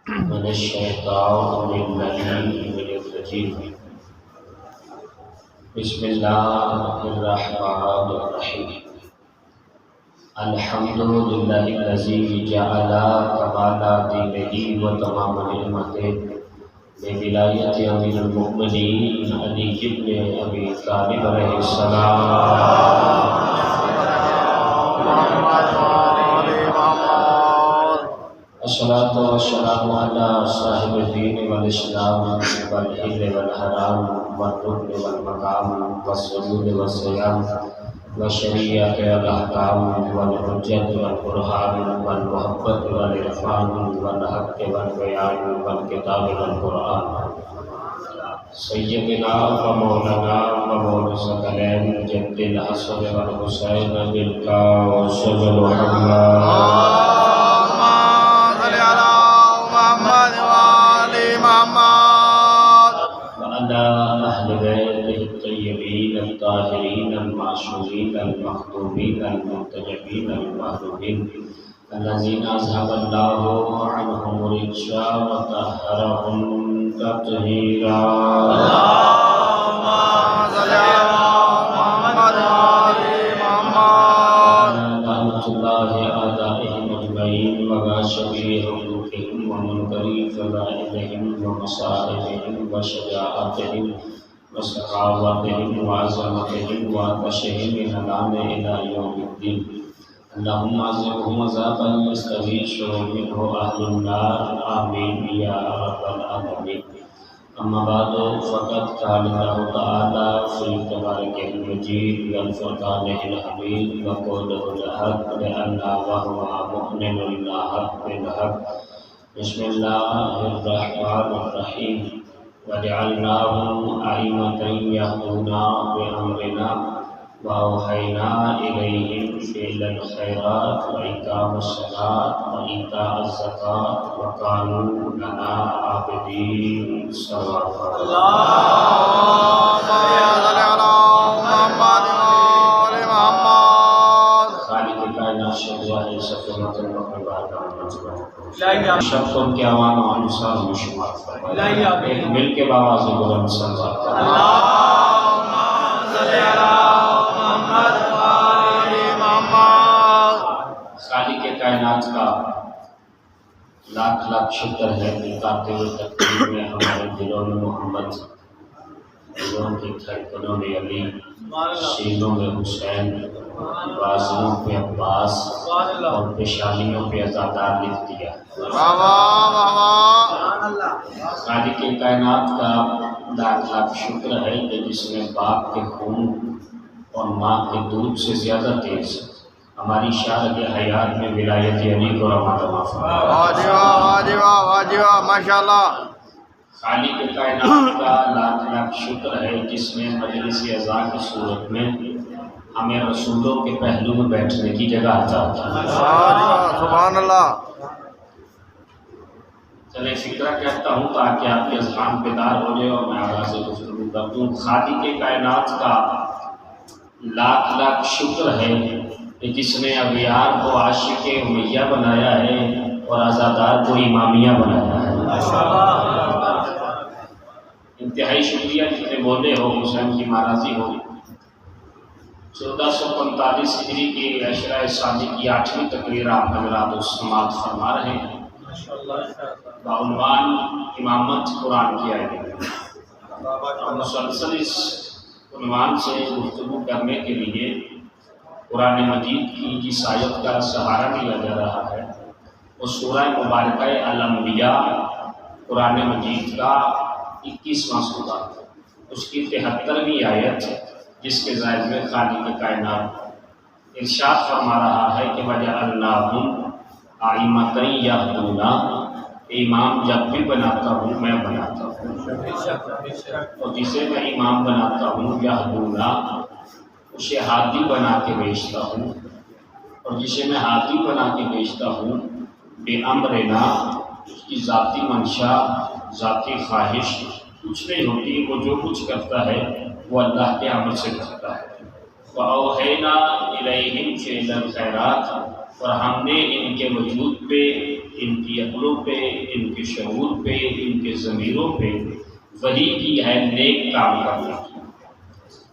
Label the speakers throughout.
Speaker 1: من الشیطان اللعین الرجیم بسم اللہ الرحمن الرحیم الحمد للہ الذی جعل کمال دینہ و تمام نعمتہ بولایت امیر المؤمنین علی بن ابی طالب علیہ السلام الصلاۃ والسلام علی صاحب الدین والاسلام والحل والحرام والرکن والمقام والسجود والصیام والشریعۃ والاحکام والحجۃ والبرہان والمحبت والعرفان والحق والبیان والکتاب والقرآن سیدنا و مولانا و مولا ثقلین جد الحسن والحسین بالکوثر محمد أهل بيته الطيبين الطاهرين المعصومين المخدومين المنتجبين المحبوبين الذين أذهب الله عنهم الرجس وطهرهم تطهيرا اللهم صل على محمد وآل محمد رحمة الله أعدائهم أجمعين وغاشمي حقوقهم ومنكري فضائلهم ومصائبهم وشجاعتهم وسخاوتهم وعظمتهم وعطشهم الان الى يوم الدين اللهم عذبهم عذابا يستغيث منه اهل النار امين يا رب العالمين اما بعد فقد قال الله تعالى في تبارك المجيد والفرقان الحميد وقوله الحق لان وهو مؤمن الحق بالحق بسم الله الرحمن الرحيم وجعلناهم أئمة يهدون بأمرنا وأوحينا إليهم فعل الخيرات وإقام الصلاة وإيتاء الزكاة وكانوا لنا عابدين صلوات اللهم صل على محمد وآل محمد خالق کائنات شجاع سکونت المقربات شبتوں کے عوام و انصار میں شمار ایک مل کے باواز بلند صلوات اللہم صلی علی محمد وآل محمد خالق کائنات کا لاکھ لاکھ شکر ہے کہ کاتے ہوئے تقدیر میں ہمارے دلوں میں محمد دلوں کی دھڑکنوں میں علی سینوں میں حسین بازوؤں پہ عباس اور پیشانیوں پہ عزادار لکھ دیا خالق کائنات کا لاکھ لاکھ شکر ہے کہ جس نے باپ کے خون اور ماں کے دودھ سے زیادہ تیز ہماری شارت حیات میں ولایت علی کو رحمت ماشاءاللہ خالق کائنات کا لاکھ لاکھ شکر ہے جس نے مجلس اعزا کی صورت میں ہمیں رسولوں کے پہلو میں بیٹھنے کی جگہ عطا کی سبحان اللہ چلے فکرہ کہتا ہوں تاکہ آپ کے اذہان بیدار ہو جائے اور میں آغاز گفتگو کر دوں خالق کائنات کا لاکھ لاکھ شکر ہے کہ جس نے اغیار کو عاشق امیہ بنایا ہے اور عزادار کو امامیہ بنایا ہے انتہائی شکریہ جتنے بولے ہو حسین کی ماراضی ہو 1445 ہجری کی عشرہ ثانی کی 8ویں تقریر آپ حضرات سماعت فرما رہے ہیں بعنوان امامت قرآن کی آیت اور مسلسل اس عنوان سے گفتگو کرنے کے لیے قرآن مجید کی جس آیت کا سہارا لیا جا رہا ہے وہ سورہ مبارکہ الانبیاء قرآن مجید کا 21واں سورہ اس کی 73ویں آیت جس کے زائد میں خالق کائنات ارشاد فرما رہا ہے کہ وَجَعَلْنَاهُمْ أَئِمَّةً يَهْدُونَ امام جب بھی بناتا ہوں میں بناتا ہوں اور جسے میں امام بناتا ہوں يَهْدُونَ اسے ہادی بنا کے بیچتا ہوں اور جسے میں ہادی بنا کے بیچتا ہوں بِأَمْرِنَا اس کی ذاتی منشا ذاتی خواہش کچھ نہیں ہوتی وہ جو کچھ کرتا ہے وہ اللہ کے امر سے کرتا ہے وَأَوْحَيْنَا إِلَيْهِمْ فِعْلَ الْخَيْرَاتِ اور ہم نے ان کے وجود پہ ان کی عقلوں پہ، ان کے شعور پہ، ان کے ضمیروں پہ وحی کی ہے نیک کام کرنا کی۔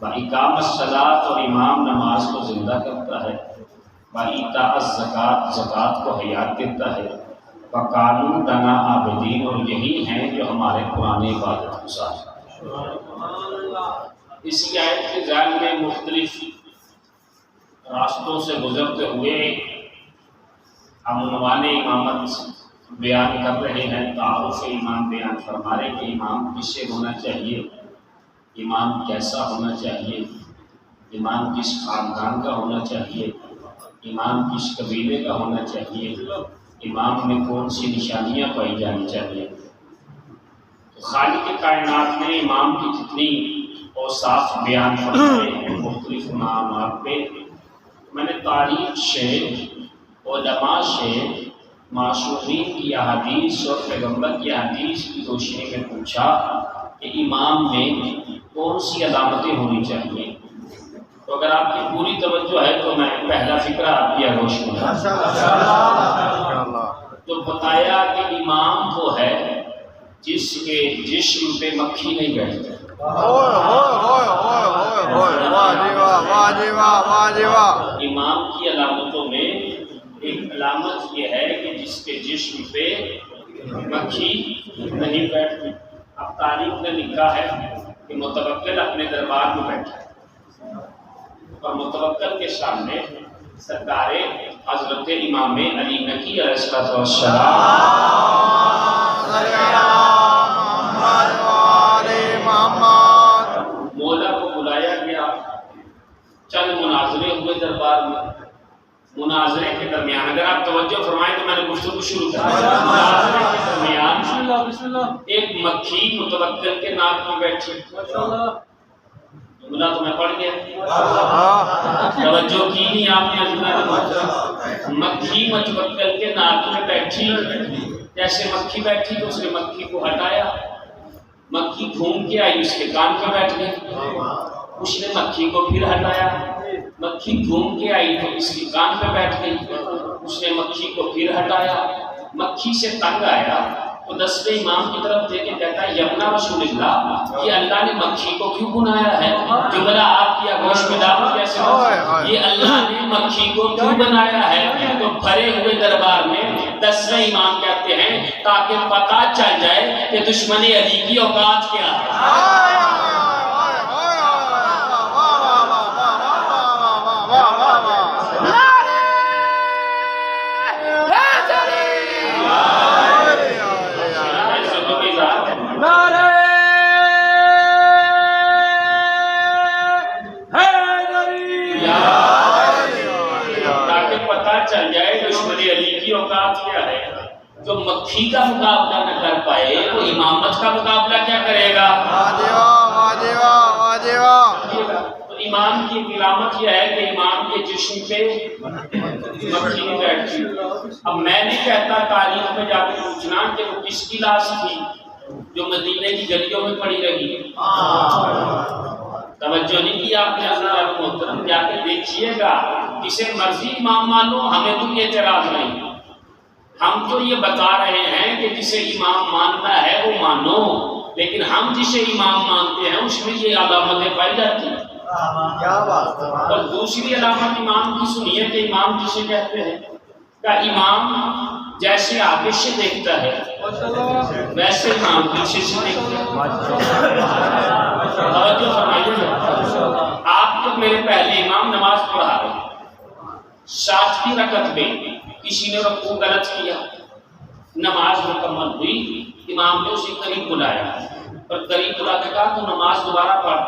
Speaker 1: وَإِقَامَ الصَّلَاۃ، اور امام نماز کو زندہ کرتا ہے، وَإِيتَاءَ الزَّکَاۃ، زکوٰۃ کو حیات دیتا ہے، وَكَانُوا لَنَا عَابِدِينَ، اور یہی ہیں جو ہمارے پرانے عبادت گزار ہیں۔ اسی آیت کے ذیل میں مختلف راستوں سے گزرتے ہوئے ہم عنوان امامت بیان کر رہے ہیں، تعارف امام بیان فرما رہے کہ امام کس سے ہونا چاہیے، امام کیسا ہونا چاہیے، امام کس خاندان کا ہونا چاہیے، امام کس قبیلے کا ہونا چاہیے، امام میں کون سی نشانیاں پائی جانی چاہیے۔ تو خالق کائنات نے امام کی جتنی اوصاف بیان فرمائے ہیں مختلف مقامات پہ، میں نے تاریخ سے، علماء سے، معصومین کی احادیث اور پیغمبر کی احادیث کی روشنی میں پوچھا کہ امام میں کون سی علامتیں ہونی چاہیے۔ تو اگر آپ کی پوری توجہ ہے تو میں پہلا فکرہ آپ کی آگوش میں تو بتایا کہ امام وہ ہے جس کے جسم پہ مکھی نہیں بیٹھتی۔ امام کی علامتوں میں ایک علامت یہ ہے کہ جس کے جسم پہ مکھی نہیں بیٹھتی۔ اب تاریخ نے لکھا ہے کہ متوکل اپنے دربار میں بیٹھا اور متوکل کے سامنے سرکار حضرت امام علی نقی علیہ السلام مولا کو بلایا گیا، چند مناظرے ہوئے دربار میں۔ مناظرے کے درمیان اگر آپ توجہ فرمائیں تو میں نے گفتگو شروع کر مناظرے کے درمیان ایک مکھی متوکل کے ناک میں بیٹھی۔ جملہ تو میں پڑھ گیا، توجہ کی نہیں آپ نے؟ مکھی متوکل کے ناک میں بیٹھی، جیسے مکھی بیٹھی تو اس نے مکھی کو ہٹایا، مکھی گھوم کے آئی اس کے کان پہ بیٹھ گئی، اس نے مکھی کو پھر ہٹایا، مکھی گھوم کے آئی تو اس کی کان پہ بیٹھ گئی، اس نے مکھی کو پھر ہٹایا، مکھی سے تنگ آیا تو 10ویں امام کی طرف دے کے کہتا ہے یبنا رسول اللہ، یہ اللہ نے مکھی کو کیوں بنایا ہے؟ جملہ آپ کی آگوش میں ڈالو کیسے ہو؟ یہ اللہ نے مکھی کو کیوں بنایا ہے؟ تو بھرے ہوئے دربار میں 10ویں امام کہتے ہیں تاکہ پتہ چل جائے کہ دشمن علی کی اوقات کیا ہے۔ جو مکھی کا مقابلہ نہ کر پائے وہ امامت کا مقابلہ کیا کرے گا؟ تو امام کی علامت یہ ہے کہ امام کے جسم پہ مکھی نہیں بیٹھتی۔ اب میں نہیں کہتا تاریخ میں جا کے پوچھنا کہ وہ کس کی لاش تھی جو مدینے کی گلیوں میں پڑی رہی۔ توجہ نہیں کی آپ نے حضرات محترم، جا کے دیکھیے گا، کسے مرضی امام مانو، ہمیں تو یہ اعتراض نہیں، ہم تو یہ بتا رہے ہیں کہ جسے امام ماننا ہے وہ مانو، لیکن ہم جسے امام مانتے ہیں اس میں یہ علامتیں پائی جاتی ہیں۔ اور دوسری علامت امام کی سنیے کہ امام جسے کہتے ہیں کہ امام جیسے آگے سے دیکھتا ہے ویسے امام پیچھے سے دیکھتا ہے۔ توجہ فرمائیے، آپ جب میرے پہلے امام نماز پڑھا رہے ہیں، 7ویں رکعت میں کسی نے رکوع غلط کیا، نماز مکمل ہوئی، امام نے اسے قریب بلایا اور قریب بلا کے کہا تو نماز دوبارہ پڑھ،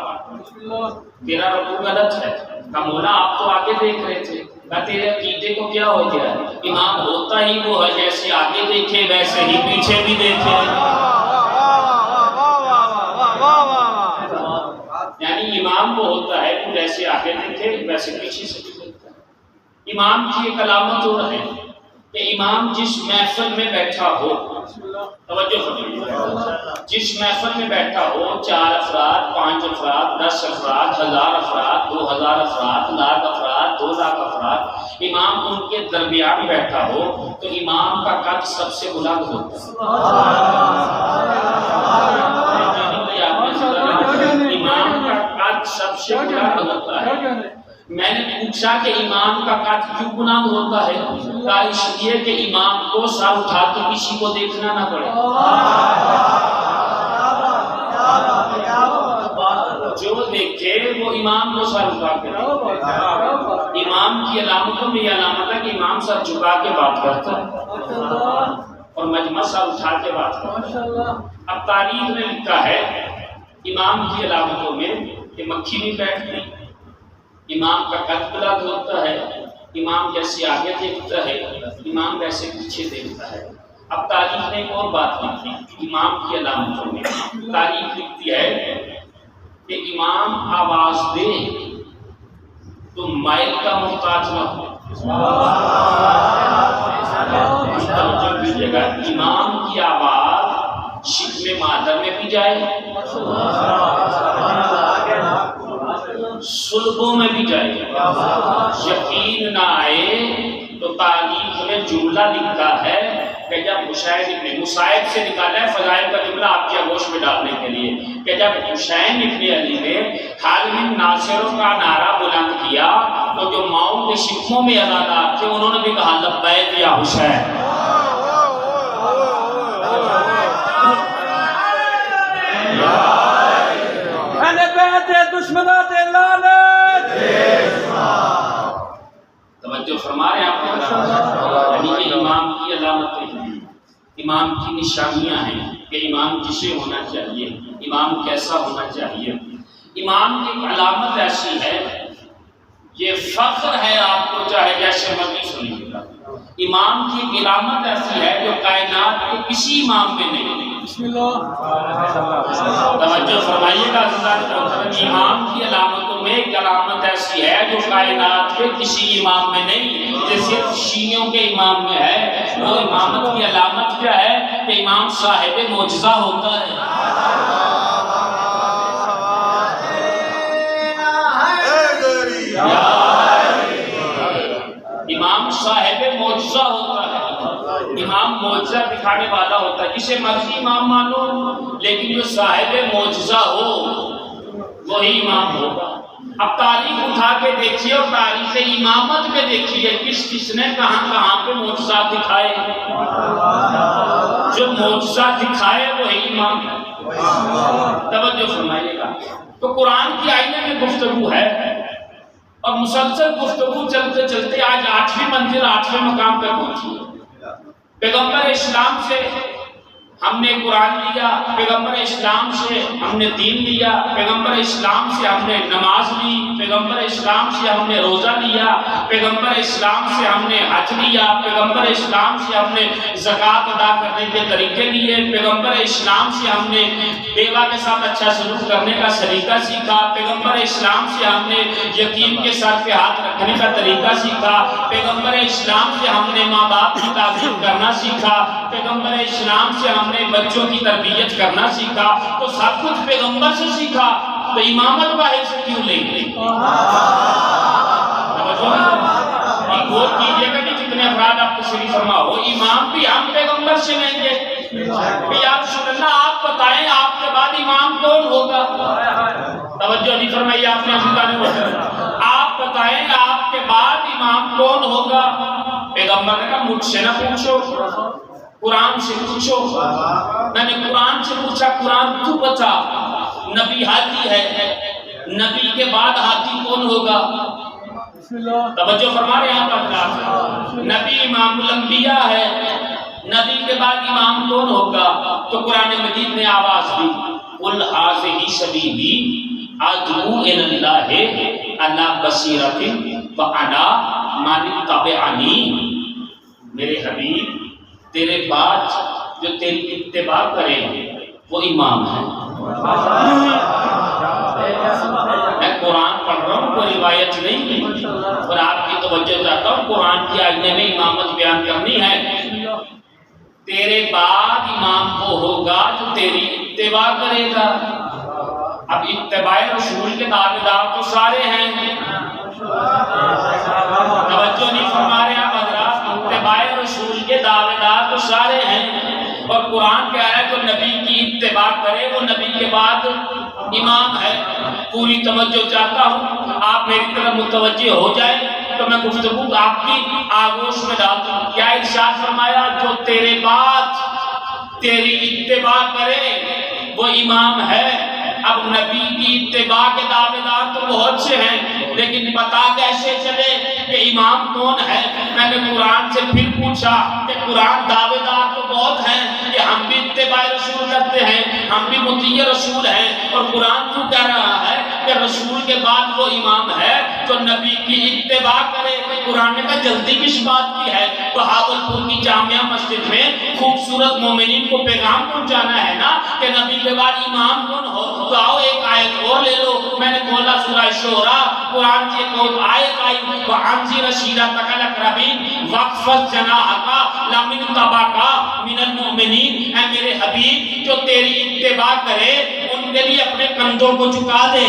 Speaker 1: تیرا رکوع غلط ہے۔ کہا مولا آپ تو آگے دیکھ رہے تھے۔ کہا تیرے عقیدے کو کیا ہو گیا؟ امام ہوتا ہی وہ ہے جیسے آگے دیکھے ویسے ہی پیچھے بھی دیکھے، یعنی امام وہ ہوتا ہے کہ جیسے آگے دیکھے ویسے پیچھے سے بھی دیکھتا ہے۔ امام کی ایک علامت اور ہے کہ امام جس محفل میں بیٹھا ہو، توجہ فرمائیے، جس محفل میں بیٹھا ہو، 4 افراد، 5 افراد، 10 افراد، 1000 افراد، 2000 افراد، لاکھ افراد، 2 لاکھ افراد، امام ان کے درمیان بیٹھا ہو تو امام کا قد سب سے بلند ہوتا ہے، امام کا قد سب سے بلند ہوتا ہے۔ میں نے پوچھا کہ امام کا قد کیوں بلند ہوتا ہے؟ کہا اس لیے کہ امام کو سر اٹھا کے کسی کو دیکھنا نہ پڑے، جو دیکھے وہ امام کو سر اٹھا کے دیکھے۔ امام کی علامتوں میں یہ علامت ہے کہ امام سر جھکا کے بات کرتا ہے اور مجمع سر اٹھا کے بات کرتا ہے۔ اب تاریخ نے لکھا ہے امام کی علامتوں میں کہ مکھی نہیں بیٹھتی، امام کا قد بلند ہوتا ہے، امام جیسے آگے دیکھتا ہے، امام ویسے پیچھے دیکھتا ہے۔ اب تاریخ نے ایک اور بات لکھی امام کی علامتوں میں، تاریخ لکھتی ہے کہ امام آواز دے تو مائل کا محتاج نہ ہو۔ امام کی آواز شکم مادر میں بھی جائے، سلبوں میں بھی جائے، یقین نہ آئے تو تاریخ میں جملہ لکھا ہے کہ جب مسائب سے نکالا ہے فضائل کا جملہ آپ کی آگوش میں ڈالنے کے لیے، کہ جب حسین ابن علی نے حال من ناصروں کا نعرہ بلند کیا تو جو ماؤں کے شکموں میں ازادار تھے انہوں نے بھی کہا لبیک یا حسین۔ توجہ فرما رہے ہیں آپ، یعنی یہ امام کی علامتیں ہیں، امام کی نشانیاں ہیں کہ امام کسے ہونا چاہیے، امام کیسا ہونا چاہیے۔ امام کی ایک علامت ایسی ہے، یہ فخر ہے آپ کو چاہے جیسے مرضی سنیے گا، امام کی ایک علامت ایسی ہے جو کائنات کے کسی امام میں نہیں۔ بسم اللہ توجہ فرمائیے گا، امام کی علامتوں میں ایک علامت ایسی ہے جو کائنات کے کسی امام میں نہیں، جو صرف شیعوں کے امام میں ہے۔ وہ امامت کی علامت کیا ہے کہ امام صاحب معجزہ ہوتا ہے۔ امام صاحب معجزہ ہوتا ہے، امام معجزہ دکھانے والا ہوتا ہے، جسے مرضی امام مانو لیکن جو صاحب معجزہ ہو وہی امام ہوگا۔ اب تاریخ اٹھا کے دیکھیے اور تاریخ امامت میں دیکھیے کس کس نے کہاں کہاں پہ معجزات دکھائے، جو معجزات دکھائے وہی امام ہے۔ توجہ فرمائیے گا، تو قرآن کی آئینے میں گفتگو ہے اور مسلسل گفتگو چلتے چلتے آج 8ویں منزل 8ویں مقام پر پہنچی۔ پیغمبر اسلام سے ہم نے قرآن لیا، پیغمبر اسلام سے ہم نے دین لیا، پیغمبر اسلام سے ہم نے نماز لی، پیغمبر اسلام سے ہم نے روزہ لیا، پیغمبر اسلام سے ہم نے حج لیا، پیغمبر اسلام سے ہم نے زکوٰۃ ادا کرنے کے طریقے لیے، پیغمبر اسلام سے ہم نے بیوہ کے ساتھ اچھا سلوک کرنے کا طریقہ سیکھا، پیغمبر اسلام سے ہم نے یتیم کے سر پہ ہاتھ رکھنے کا طریقہ سیکھا، پیغمبر اسلام سے ہم نے ماں باپ کی تعظیم کرنا سیکھا، پیغمبر اسلام سے ہم نے بچوں کی تربیت کرنا سیکھا۔ تو سب کچھ پیغمبر سے سیکھا تو امامت باہر سے کیوں لیں گے؟ غور کیجئے گا کہ جتنے افراد آپ تشریف فرما ہو، امام بھی ہم پیغمبر سے لیں گے کہ یا رسول اللہ آپ بتائیں آپ کے بعد امام کون ہوگا؟ توجہ نہیں فرمائی آپ نے، آپ بتائیں آپ کے بعد امام کون ہوگا؟ پیغمبر نے کہا مجھ سے نہ پوچھو، قرآن سے پوچھو۔ میں نے قرآن سے پوچھا، قرآن تو بتا، نبی ہاتھی ہے، نبی کے بعد ہاتھی کون ہوگا؟ توجہ فرما رہے ہیں آپ، نبی امام الانبیاء ہے، نبی کے بعد امام کون ہوگا؟ تو قرآن مجید نے آواز دی، قل ھذہ سبیلی ادعو الی اللہ علی بصیرۃ وانا من اتبعنی۔ میرے حبیب تیرے بعد جو تیری اتباع کریں وہ امام ہے۔ میں قرآن پڑھ رہا ہوں، کوئی روایت نہیں کی، اور آپ کی توجہ چاہتا ہوں قرآن کی آئینے میں امامت بیان کرنی ہے۔ تیرے بعد امام وہ ہوگا جو تیری اتباع کرے گا۔ اب اتباع رسول کے دعوے دار تو سارے ہیں، توجہ نہیں فرما رہے آپ حضرات، اتباع رسول کے دعوے دار تو سارے ہیں، اور قرآن کہہ رہا ہے جو نبی کی اتباع کرے وہ نبی کے بعد امام ہے۔ پوری توجہ چاہتا ہوں، آپ میری طرف متوجہ ہو جائیں تو میں گفتگو آپ کی آغوش میں ڈال دوں۔ کیا ارشاد فرمایا؟ جو تیرے بعد تیری اتباع کرے وہ امام ہے۔ اب نبی کی اتباع کے دعوے دار تو بہت سے ہیں، لیکن پتا کیسے چلے کہ امام کون ہے؟ میں نے قرآن سے پھر پوچھا کہ قرآن دعوے دار تو بہت ہیں کہ ہم بھی اتباع رسول کرتے ہیں، ہم بھی مطیع رسول ہیں، اور قرآن کیوں کہہ رہا ہے کہ رسول کے بعد وہ امام ہے جو نبی کی اتباع کرے؟ قرآن نے کہا جلدی کس بات کی ہے؟ بہاولپور کی جامعہ مسجد میں خوبصورت مومنین کو پیغام پہنچانا ہے نا کہ نبی کے بعد امام کون ہو، تو آؤ ایک آیت اور لے لو۔ میں نے کھولا سورہ شعراء، قرآن کی ایک اور آیت آئی، وَأَنذِرْ عَشِيرَتَكَ الْأَقْرَبِينَ وَاخْفِضْ جَنَاحَكَ لِمَنِ اتَّبَعَكَ مِنَ الْمُؤْمِنِينَ۔ اے میرے حبیب جو تیری اتباع کرے ان کے لیے اپنے کندھوں کو جھکا دے۔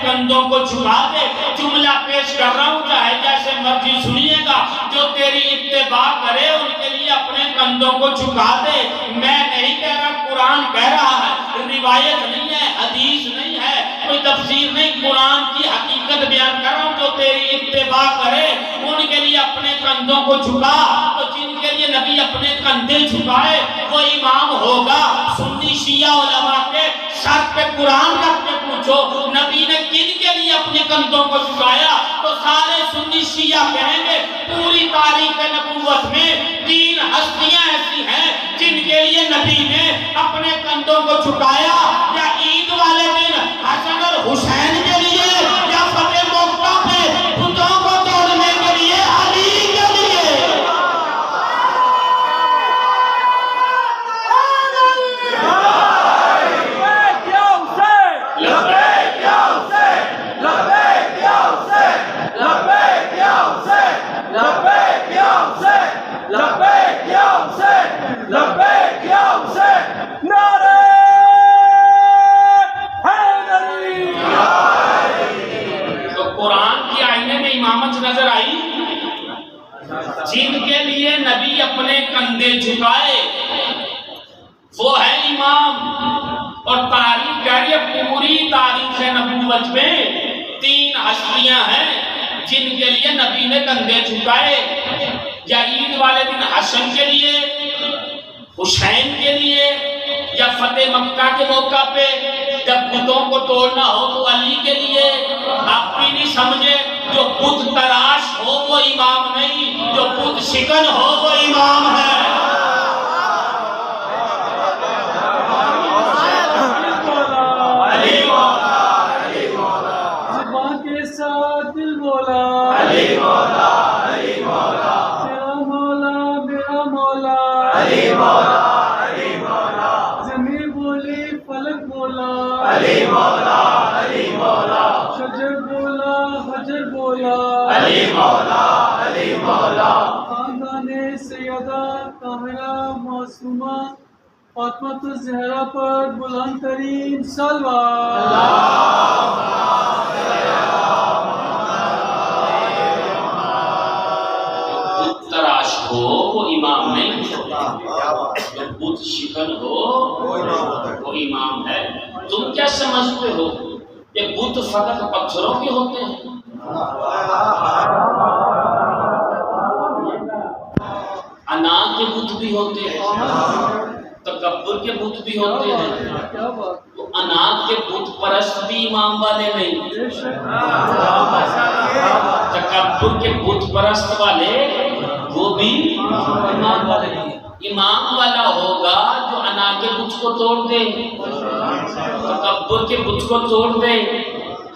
Speaker 1: کندھوں کو جھکا دے۔ جملہ پیش کر رہا ہوں چاہے جیسے مرضی سنیے گا، جو تیری اتباع کرے ان کے لیے اپنے کندھوں کو جھکا دے۔ میں نہیں کہہ رہا، قرآن کہہ رہا ہے، روایت نہیں ہے، حدیث نہیں ہے، کوئی تفسیر نہیں، قرآن کی حقیقت بیان کر رہا ہوں۔ جو تیری اتباع کرے ان کے لیے اپنے کندھوں کو جھکا، تو جن کے لیے نبی اپنے کندھے جھکائے وہ امام ہوگا۔ سنی شیعہ علماء کے سر پہ قرآن رکھ کے پوچھو نبی نے کن کے لیے اپنے کندھوں کو جھکایا، تو سارے سنی شیعہ کہیں گے پوری تاریخ نبوت میں 3 ہستیاں ایسی ہیں جن کے لیے نبی نے اپنے کندھوں کو جھکایا، یا عید والے دن حسن اور حسین کے لیے، یا فتح موقع پہ بتوں کو توڑنے کے لیے علی کے لیے۔ جن کے لیے نبی اپنے کندھے جھکائے وہ ہے امام، اور تاریخ کہہ رہی ہے پوری تاریخ نبوت میں 3 ہستیاں ہیں جن کے لیے نبی نے کندھے جھکائے، یا عید والے دن حسن کے لیے، حسین کے لیے، یا فتح مکہ کے موقع پہ جب بتوں کو توڑنا ہو تو علی کے لیے۔ آپ بھی نہیں سمجھے، جو بت تراش ہو وہ امام نہیں، جو بت شکن ہو وہ امام ہے۔ علی مولا، علی مولا، زبان کے ساتھ دل بولا، علی مولا، علی مولا، میرا مولا، میرا مولا، علی مولا، علی مولا، زمین بولی فلک بولا، علی مولا، علی مولا، شجر بولا حجر بولا، علی مولا، علی مولا، خاندان سیدہ طاہرہ معصومہ فاطمہ الزہرا پر بلند ترین صلوات۔ تراش ہو وہ امام نہیں ہوتا، جو بت شکن ہو وہ امام ہے۔ تم کیا سمجھتے ہو کہ بت فقط پتھروں کے ہوتے ہیں؟ انا کے بت بھی ہوتے ہیں، تکبر کے بت بھی ہوتے ہیں، تو انا کے بت پرست بھی امام والے نہیں، تکبر کے بت پرست والے وہ بھی امام والے نہیں۔ امام والا ہوگا جو انا کے بت کو توڑ دے، تکبر کے بت کو توڑ دے۔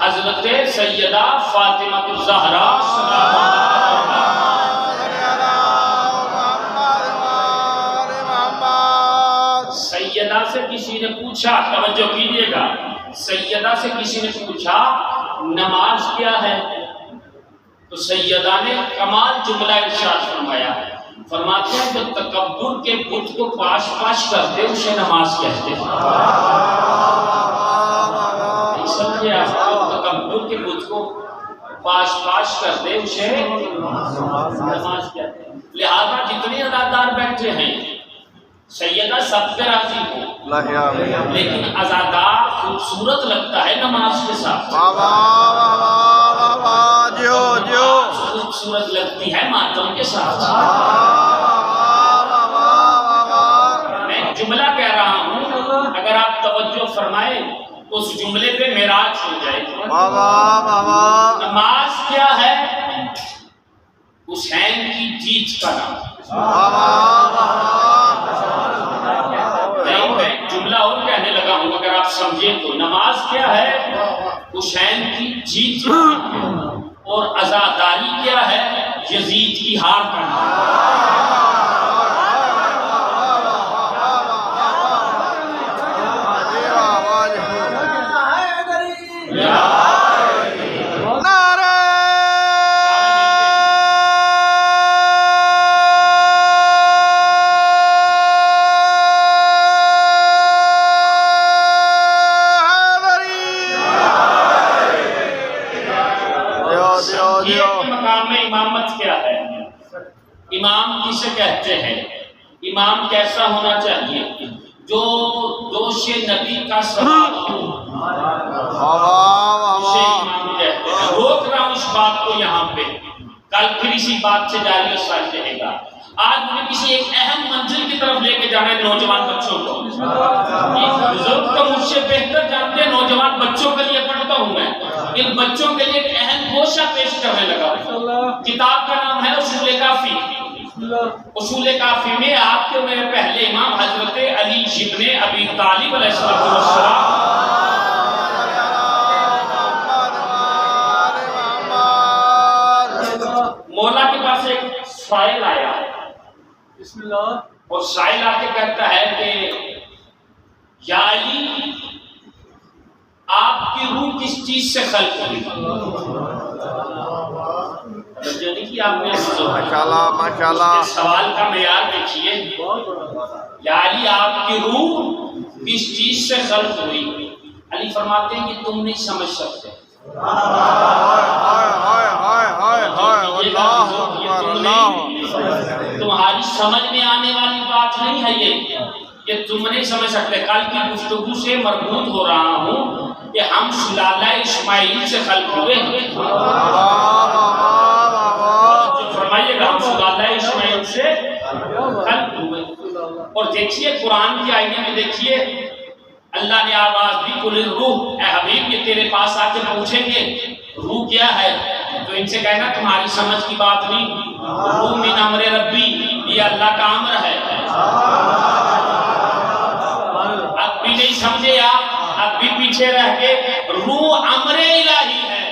Speaker 1: حضرت سیدہ فاطمہ الزہرا سلام اللہ علیہا، سیدہ سے کسی نے پوچھا، توجہ کیجئے گا، سیدہ سے کسی نے پوچھا نماز کیا ہے؟ تو سیدہ نے کمال جملہ ارشاد فرمایا، فرماتے ہیں جو تکبر کے بت کو پاش پاش کرتے اسے نماز کہتے ہیں۔ سمجھے آپ، تکبر کے بت کو پاش پاش کرتے اسے نماز کہتے ہیں۔ لہذا جتنے ادادار بیٹھے ہیں سیدہ سب پہ راضی ہو، لیکن ازادار خوبصورت لگتا ہے نماز کے ساتھ، خوبصورت لگتی ہے ماتم کے ساتھ۔ میں جملہ کہہ رہا ہوں، اگر آپ توجہ فرمائیں اس جملے پہ معراج ہو جائے۔ نماز کیا ہے؟ حسین کی جیت کا نام۔ میں جملہ اور کہنے لگا ہوں، اگر آپ سمجھیں تو نماز کیا ہے؟ حسین کی جیت کا نام، اور عزاداری کیا ہے؟ یزید کی ہار کا نام۔ امام کسے کہتے ہیں؟ امام کیسا ہونا چاہیے؟ جو دوش نبی کا سوال ہو، اسے امام کہتے ہیں۔ روک رہا ہوں اس بات کو یہاں پہ، کل پھر اسی بات سے جاری ساتھ رہے گا۔ آج مجھے کسی ایک اہم منزل کی طرف لے کے جانا ہے نوجوان بچوں کو۔ بزرگ تو مجھ سے بہتر جانتے ہیں، نوجوان بچوں کے لیے پڑھتا ہوں میں، ان بچوں کے لیے ایک اہم گوشہ پیش کرنے لگا۔ کتاب کا نام ہے اصول کافی۔ اصول کافی میں آپ کے میرے پہلے امام حضرت علی ابن ابی طالب علیہ السلام مولا کے پاس ایک سائل آیا، بسم اللہ، اور سائل آ کے کہتا ہے کہ یا علی آپ کی روح کس چیز سے خلق ہوئی؟ ماشاءاللہ سوال کا معیار دیکھیے، یا علی آپ کی روح کس چیز سے خلق ہوئی؟ علی فرماتے ہیں کہ تم نہیں سمجھ سکتے، تمہاری سمجھ میں آنے والی بات نہیں ہے یہ تم نہیں سمجھ سکتے۔ کل کی گفتگو سے مربوط ہو رہا ہوں کہ ہم سلالہ اسماعیل سے خلق ہوئے ہیں، جو فرمائیے گا ہم سلالہ اسماعیل سے خلق ہوئے۔ اور دیکھیے قرآن کی آئینے میں دیکھیے اللہ نے آواز دی قل الروح، اے حبیب یہ تیرے پاس آ کے پوچھیں گے روح کیا ہے، تو ان سے کہنا تمہاری سمجھ کی بات نہیں، روح من امر ربی، یہ اللہ کا امر ہے۔ اب بھی نہیں سمجھے آپ، اب بھی پیچھے رہ کے، روح امر الہی ہے،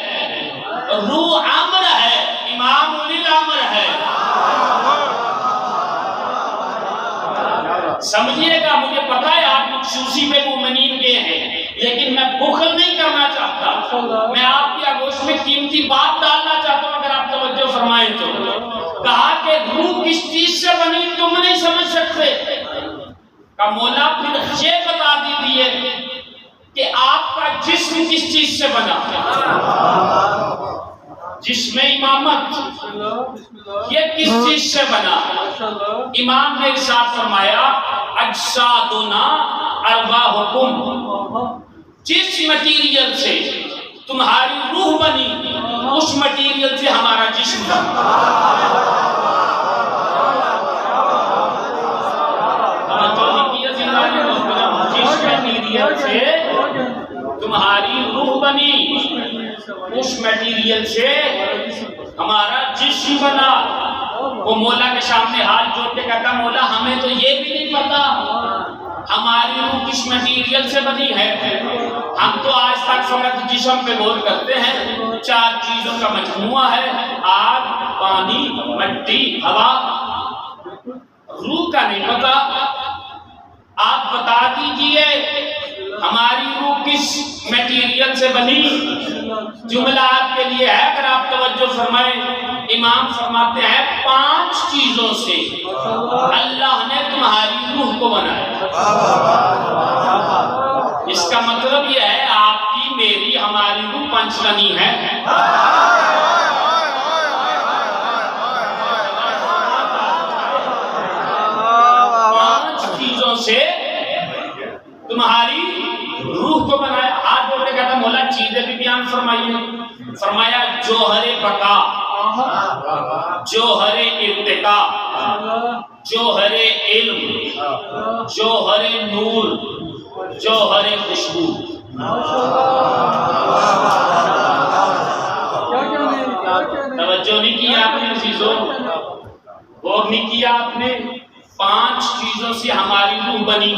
Speaker 1: روح امر ہے، امام الامر ہے۔ سمجھیے گا، مجھے پتا ہے آپ مخصوصی پہ مومنین کے ہیں، لیکن میں بخل نہیں کرنا چاہتا، میں آپ کی آگوش میں قیمتی بات ڈالنا چاہتا ہوں، اگر آپ توجہ فرمائیں تو۔ کہا کہ روح کس چیز سے بنی تم نہیں سمجھ سکتے، کا مولا پھر یہ بتا دیجیے کہ آپ کا جسم کس چیز سے بنا، جسم امامت یہ کس چیز سے بنا؟ امام نے ارشاد فرمایا اجسادنا ارواحکم، جس مٹیریل سے تمہاری روح بنی اس مٹیریل سے ہمارا جسم بنا۔ اس میٹیریل سے ہمارا جسم بنا۔ وہ مولا کے سامنے ہاتھ جوڑ کے کہتا مولا ہمیں تو یہ بھی نہیں پتا ہماری روح کس میٹیریل سے بنی ہے۔ ہم تو آج تک فقط جسم پہ غور کرتے ہیں، 4 چیزوں کا مجموعہ ہے، آگ، پانی، مٹی، ہوا۔ روح کا نہیں پتا۔ آپ بتا دیجئے ہماری روح کس میٹیریل سے بنی؟ جملہ آپ کے لیے ہے، اگر آپ توجہ فرمائیں۔ امام فرماتے ہیں 5 چیزوں سے اللہ نے تمہاری روح کو بنایا۔ اس کا مطلب یہ ہے آپ کی میری ہماری روح 5 تنی ہے۔ 5 چیزوں سے تمہاری روح کو بنایا۔ ہاتھ جوڑ کے کہتا مولا چیزیں بھی بیان فرمائیے۔ فرمایا جوہر بقا، جوہر ارتقا، جوہر علم، جوہر نور، جوہر خوشبو۔ توجہ نہیں کیا آپ نے عزیزوں، غور نہیں کیا آپ نے؟ 5 چیزوں سے ہماری روح بنی۔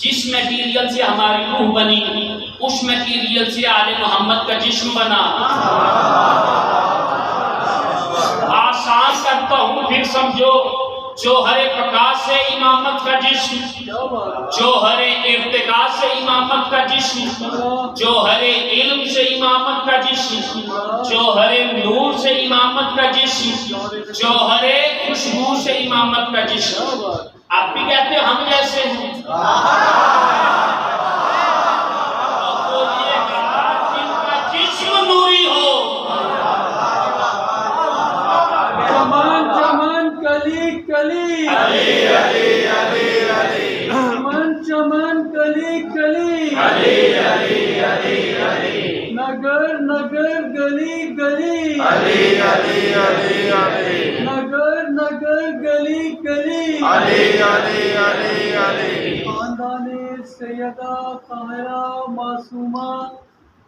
Speaker 1: جس میٹیریل سے ہماری روح بنی اس میٹیریل سے آل محمد کا جسم بنا۔ آسان کرتا ہوں پھر سمجھو۔ جوہر بقا سے امامت کا جسم، جوہر ارتقا سے امامت کا جسم، جوہر علم سے امامت کا جسم، جوہر نور سے امامت کا جسم، جوہر خوشبو سے امامت کا جسم۔ آپ بھی کہتے ہیں ہم جیسے ہیں، جن کا جسم نوری ہو۔
Speaker 2: چمن چمن کلی کلی،
Speaker 3: علی علی علی علی،
Speaker 2: چمن چمن کلی کلی،
Speaker 3: علی علی علی علی،
Speaker 2: نگر نگر گلی گلی،
Speaker 3: علی علی علی علی،
Speaker 2: نگر نگر گلی گلی،
Speaker 3: علی علی علی علی،
Speaker 2: خاندان سیدہ طاہرہ معصومہ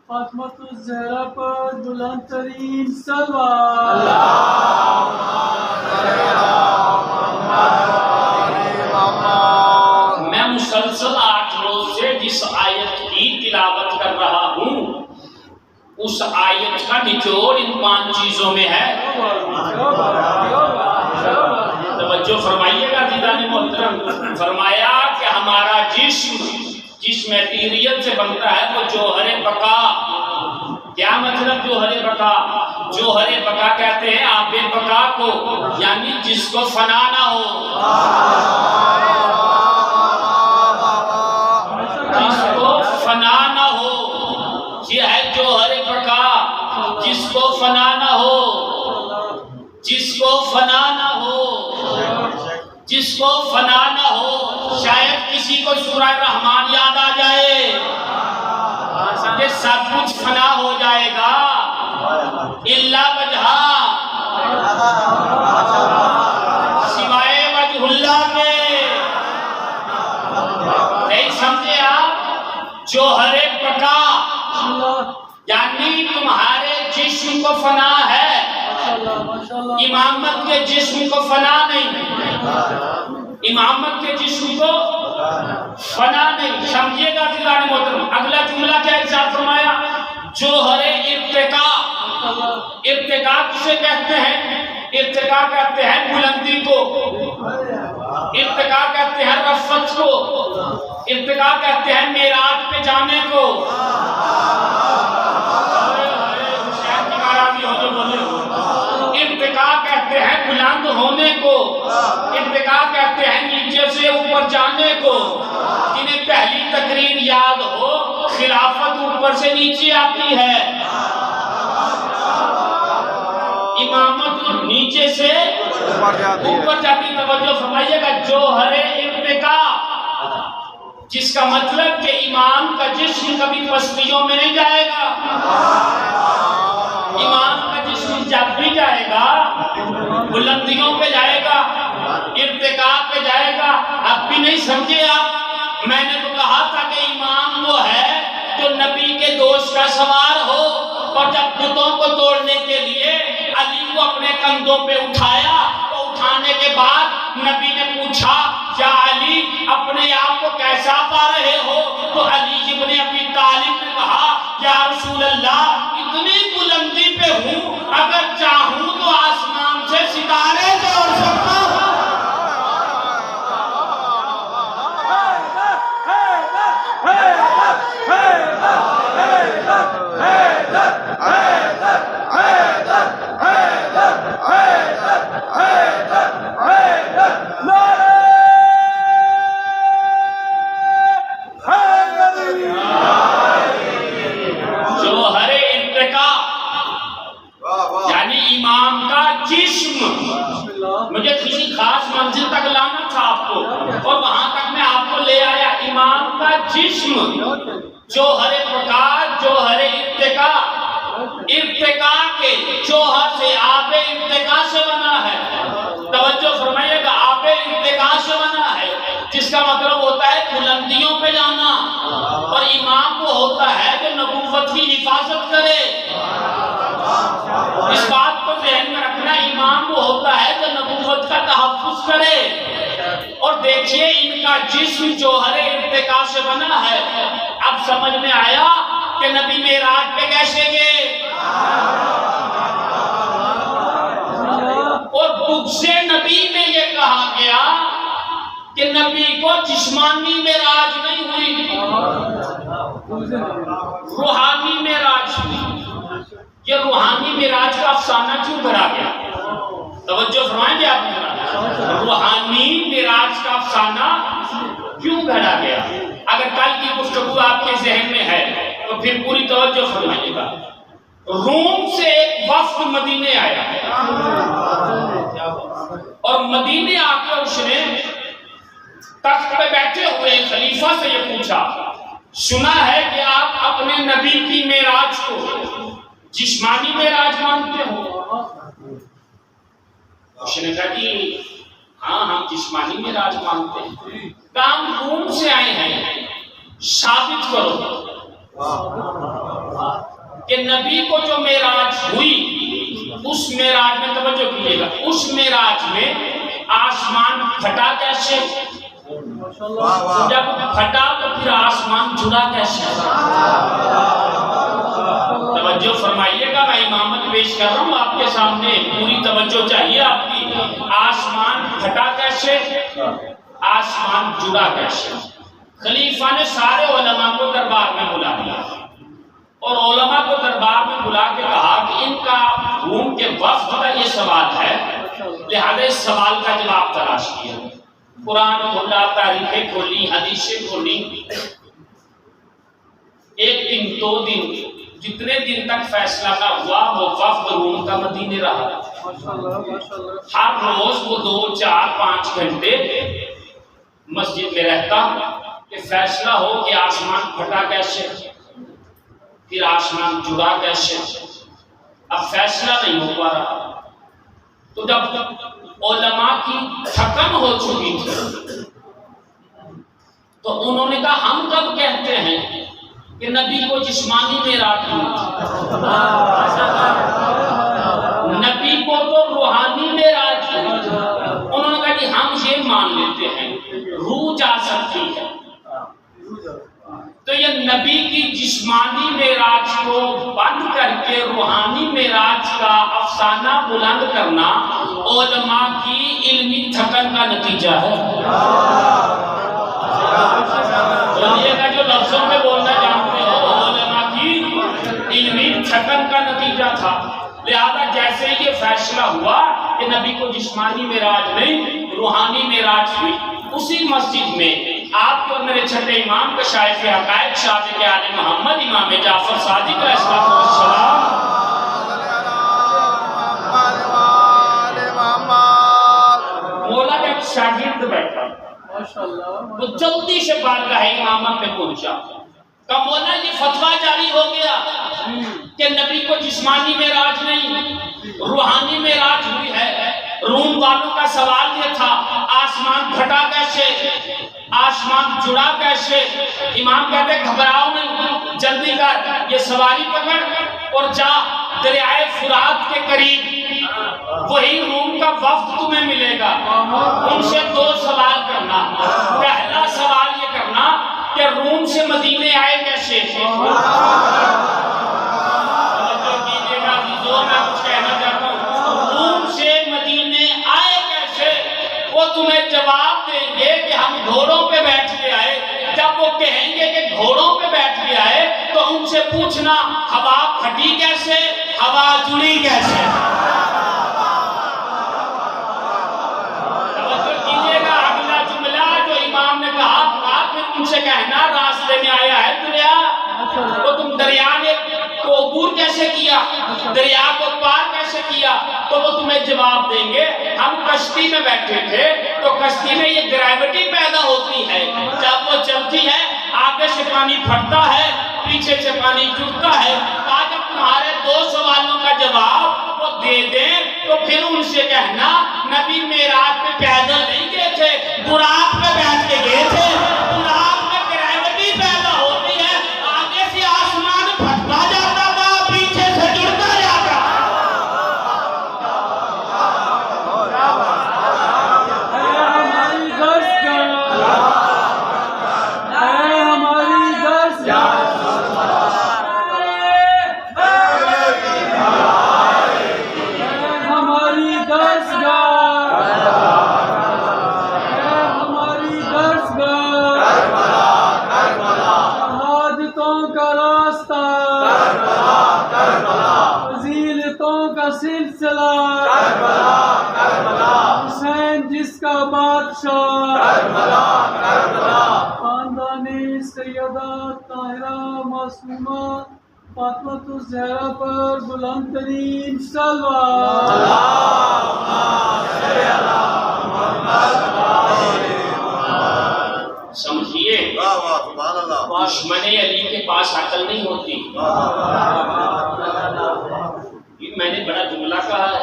Speaker 2: فاطمۃ الزہرا پر بلند ترین صلوات۔
Speaker 1: میں مسلسل 8 روز سے جس آیت کی تلاوت کر رہا ہوں اس آیت کا نچوڑ ان 5 چیزوں میں ہے۔ توجہ فرمائیے گا عزیزان محترم۔ فرمایا کہ ہمارا جسم جس میٹیریل سے بنتا ہے وہ جوہر بقا۔ کیا مطلب جوہر بقا؟ جوہر بقا کہتے ہیں آب بقا کو، یعنی جس کو فنا نہ ہو، جس کو فنا نہ ہو، یہ ہے جوہر بقا۔ جس کو فنا نہ ہو، جس کو فنا نہ ہو، جس کو فنا نہ ہو۔ شاید کسی کو سورہ رحمان یاد آ جائے، یہ سب کچھ فنا ہو جائے گا الا وجہ، سوائے وجہ اللہ کے۔ نہیں سمجھے آپ؟ جوہر بقا یعنی تمہارے جسم کو فنا ہے، امامت کے جسم کو فنا نہیں، امامت کے جسم کو فنا نہیں۔ سمجھیے گا عزیزان محترم، اگلا جملہ کیا ارشاد فرمایا؟ جوہر ارتقا۔ ارتقا کسے کہتے ہیں؟ ارتقا کہتے ہیں بلندی کو، ارتقا کہتے ہیں رفعت کو، ارتقا کہتے ہیں معراج پہ جانے کو۔ ارتقا کہتے ہیں بلند ہونے کو، ارتقا کہتے ہیں نیچے سے اوپر جانے کو۔ جنہیں پہلی تقریر یاد ہو، خلافت اوپر سے نیچے آتی ہے، امامت نیچے سے اوپر جاتی۔ توجہ فرمائیے گا، جوہر ارتقا جس کا مطلب کہ امام کا جسم کبھی پستیوں میں نہیں جائے گا۔ امام کا جسم جب بھی جائے گا بلندیوں پہ جائے گا، ارتقا پہ جائے گا۔ اب بھی نہیں سمجھے آپ؟ میں نے تو کہا تھا کہ امام وہ ہے جو نبی کے دوست کا سوار ہو، اور جب بتوں کو توڑنے کے لیے علی کو اپنے کندھوں پہ اٹھایا تو اٹھانے کے بعد نبی نے پوچھا یا علی اپنے آپ کو کیسا پا رہے ہو؟ تو علی ابن ابی طالب نے کہا یا رسول اللہ اتنی بلندی پہ ہوں اگر چاہوں تو آسمان سے ستارے توڑ سکتا ہوں۔ جوہر ارتقا یعنی امام کا جسم مجھے کسی خاص منزل تک لانا تھا آپ کو اور وہاں تک میں آپ کو لے آیا۔ امام کا جسم جوہر پرکاش جوہر ارتقا ارتقا کے جوہر سے آب ارتقا سے بنا ہے۔ توجہ فرمائیے گا، آب ارتقا سے بنا ہے جس کا مطلب ہوتا ہے بلندیوں پہ جانا، اور امام وہ ہوتا ہے جو نبوت کی حفاظت کرے۔ اس بات کو ذہن میں رکھنا، امام وہ ہوتا ہے جو نبوت کا تحفظ کرے۔ اور دیکھیے ان کا جسم جوہر ارتقا سے بنا ہے۔ اب سمجھ میں آیا کہ نبی معراج پہ کیسے گئے، اور بغض نبی میں یہ کہا گیا کہ نبی کو جسمانی معراج نہیں ہوئی، روحانی معراج ہوئی۔ یہ روحانی معراج کا افسانہ کیوں بھرا گیا؟ توجہ فرمائیں گے آپ، روحانی معراج کا افسانہ کیوں گھڑا گیا؟ اگر کل کی گفتگو آپ کے ذہن میں ہے تو پھر پوری توجہ فرمائیے گا۔ روم سے ایک وفد مدینے آیا اور مدینے آ کر اس نے تخت پہ بیٹھے ہوئے خلیفہ سے یہ پوچھا، سنا ہے کہ آپ اپنے نبی کی معراج کو جسمانی معراج مانتے ہو؟ اس نے کہا کہ ہاں ہم جسمانی معراج مانتے ہیں۔ کہا ہم روم سے آئے ہیں، ثابت کرو کہ نبی کو جو معراج ہوئی اس معراج میں، توجہ کیجیے گا، اس معراج میں آسمان پھٹا کیسے؟ جب پھٹا تو پھر آسمان جڑا کیسے؟ توجہ فرمائیے گا، میں امامت پیش کر رہا ہوں آپ کے سامنے، پوری توجہ چاہیے آپ کی۔ آسمان پھٹا کیسے؟ آسمان جڑا کیسے؟ خلیفہ نے سارے علماء کو دربار میں بلا لیا اور علماء کو دربار میں بلا کے کہا کہ ان کا روم کے وفد کا یہ سوال ہے، لہذا اس سوال کا جواب تلاش کیا۔ قرآن کھولا، تاریخیں کھولی، حدیثیں کھولی، ایک دن دو دن جتنے دن تک فیصلہ نہ ہوا وہ وفد روم کا مدینے رہا۔ ہر روز وہ 2 4 5 گھنٹے مسجد میں رہتا کہ فیصلہ ہو کہ آسمان پھٹا کیسے، پھر آسمان جڑا کیسے۔ اب فیصلہ نہیں ہو پا رہا تو جب علماء کی تھکن ہو چکی تھی تو انہوں نے کہا ہم کب کہتے ہیں کہ نبی کو جسمانی معراج ہوئی تھی؟ نبی کو تو روحانی معراج ہوئی۔ انہوں نے کہا کہ ہم یہ مان لیتے ہیں روح جا سکتی ہے، تو یہ نبی کی جسمانی معراج کو بند کر کے روحانی معراج کا افسانہ بلند کرنا علماء کی علمی تھکن کا نتیجہ ہے۔ بولیے گا جو لفظوں میں بولنا جانتے ہو، علماء کی علمی تھکن کا نتیجہ تھا۔ لہذا جیسے یہ فیصلہ ہوا کہ نبی کو جسمانی معراج نہیں روحانی معراج ہوئی، اسی مسجد میں آپ کو میرے چھٹے امام کا شائخ حقائق صادق آل محمد امام جعفر صادق علیہ السلام مولا کا ایک شاگرد بیٹھا، وہ جلدی سے بارگاہ امامت میں پہنچا، کہا مولا یہ فتویٰ جاری ہو گیا کہ نبی کو جسمانی معراج نہیں روحانی معراج ہوئی ہے۔ روم والوں کا سوال یہ تھا آسمان پھٹا کیسے، آسمان جڑا کیسے؟ امام کہتے گھبراؤ نہیں، جلدی کر، یہ سواری پکڑ اور جا دریائے فرات کے قریب وہی روم کا وفد تمہیں ملے گا، ان سے 2 سوال کرنا۔ پہلا سوال یہ کرنا کہ روم سے مدینے آئے کیسے؟ میں کچھ کہنا چاہتا ہوں، روم سے مدینے آئے کیسے؟ وہ تمہیں جواب دیں گے کہ ہم گھوڑوں پہ بیٹھ کے آئے۔ جب وہ کہیں گے کہ گھوڑوں پہ بیٹھ کے آئے تو ان سے پوچھنا ہوا پھٹی کیسے، ہوا جڑی کیسے؟ توجہ کیجیے گا، اگلا جملہ جو امام نے کہا پھر ان سے کہنا راستے میں آیا ہے دریا، تو تم دریا نے کو عبور کیسے کیا، دریا کو پار کیسے کیا؟ تو وہ تمہیں جواب دیں گے ہم کشتی میں بیٹھے تھے، تو کشتی میں یہ گریوٹی پیدا ہوتی ہے، جب وہ چلتی ہے آگے سے پانی پھٹتا ہے، پیچھے سے پانی جڑتا ہے۔ آج اب تمہارے 2 سوالوں کا جواب وہ دے دیں تو پھر ان سے کہنا نبی معراج پہ پیدل نہیں گئے تھے، براق پہ بیٹھ کے گئے تھے۔ براق میں گریوٹی پیدا ہوتی ہے، آگے سے آسمان پھٹتا جاتا تھا، پیچھے سے جڑتا جاتا۔
Speaker 2: سلسلہ حسین جس کا بادشاہ، خاندان سیدہ طاہرہ معصومہ فاطمۃ الزہرا پر بلند ترین صلوات۔
Speaker 1: سمجھیے، دشمن علی کے پاس عقل نہیں ہوتی۔ میں نے بڑا جملہ کہا ہے،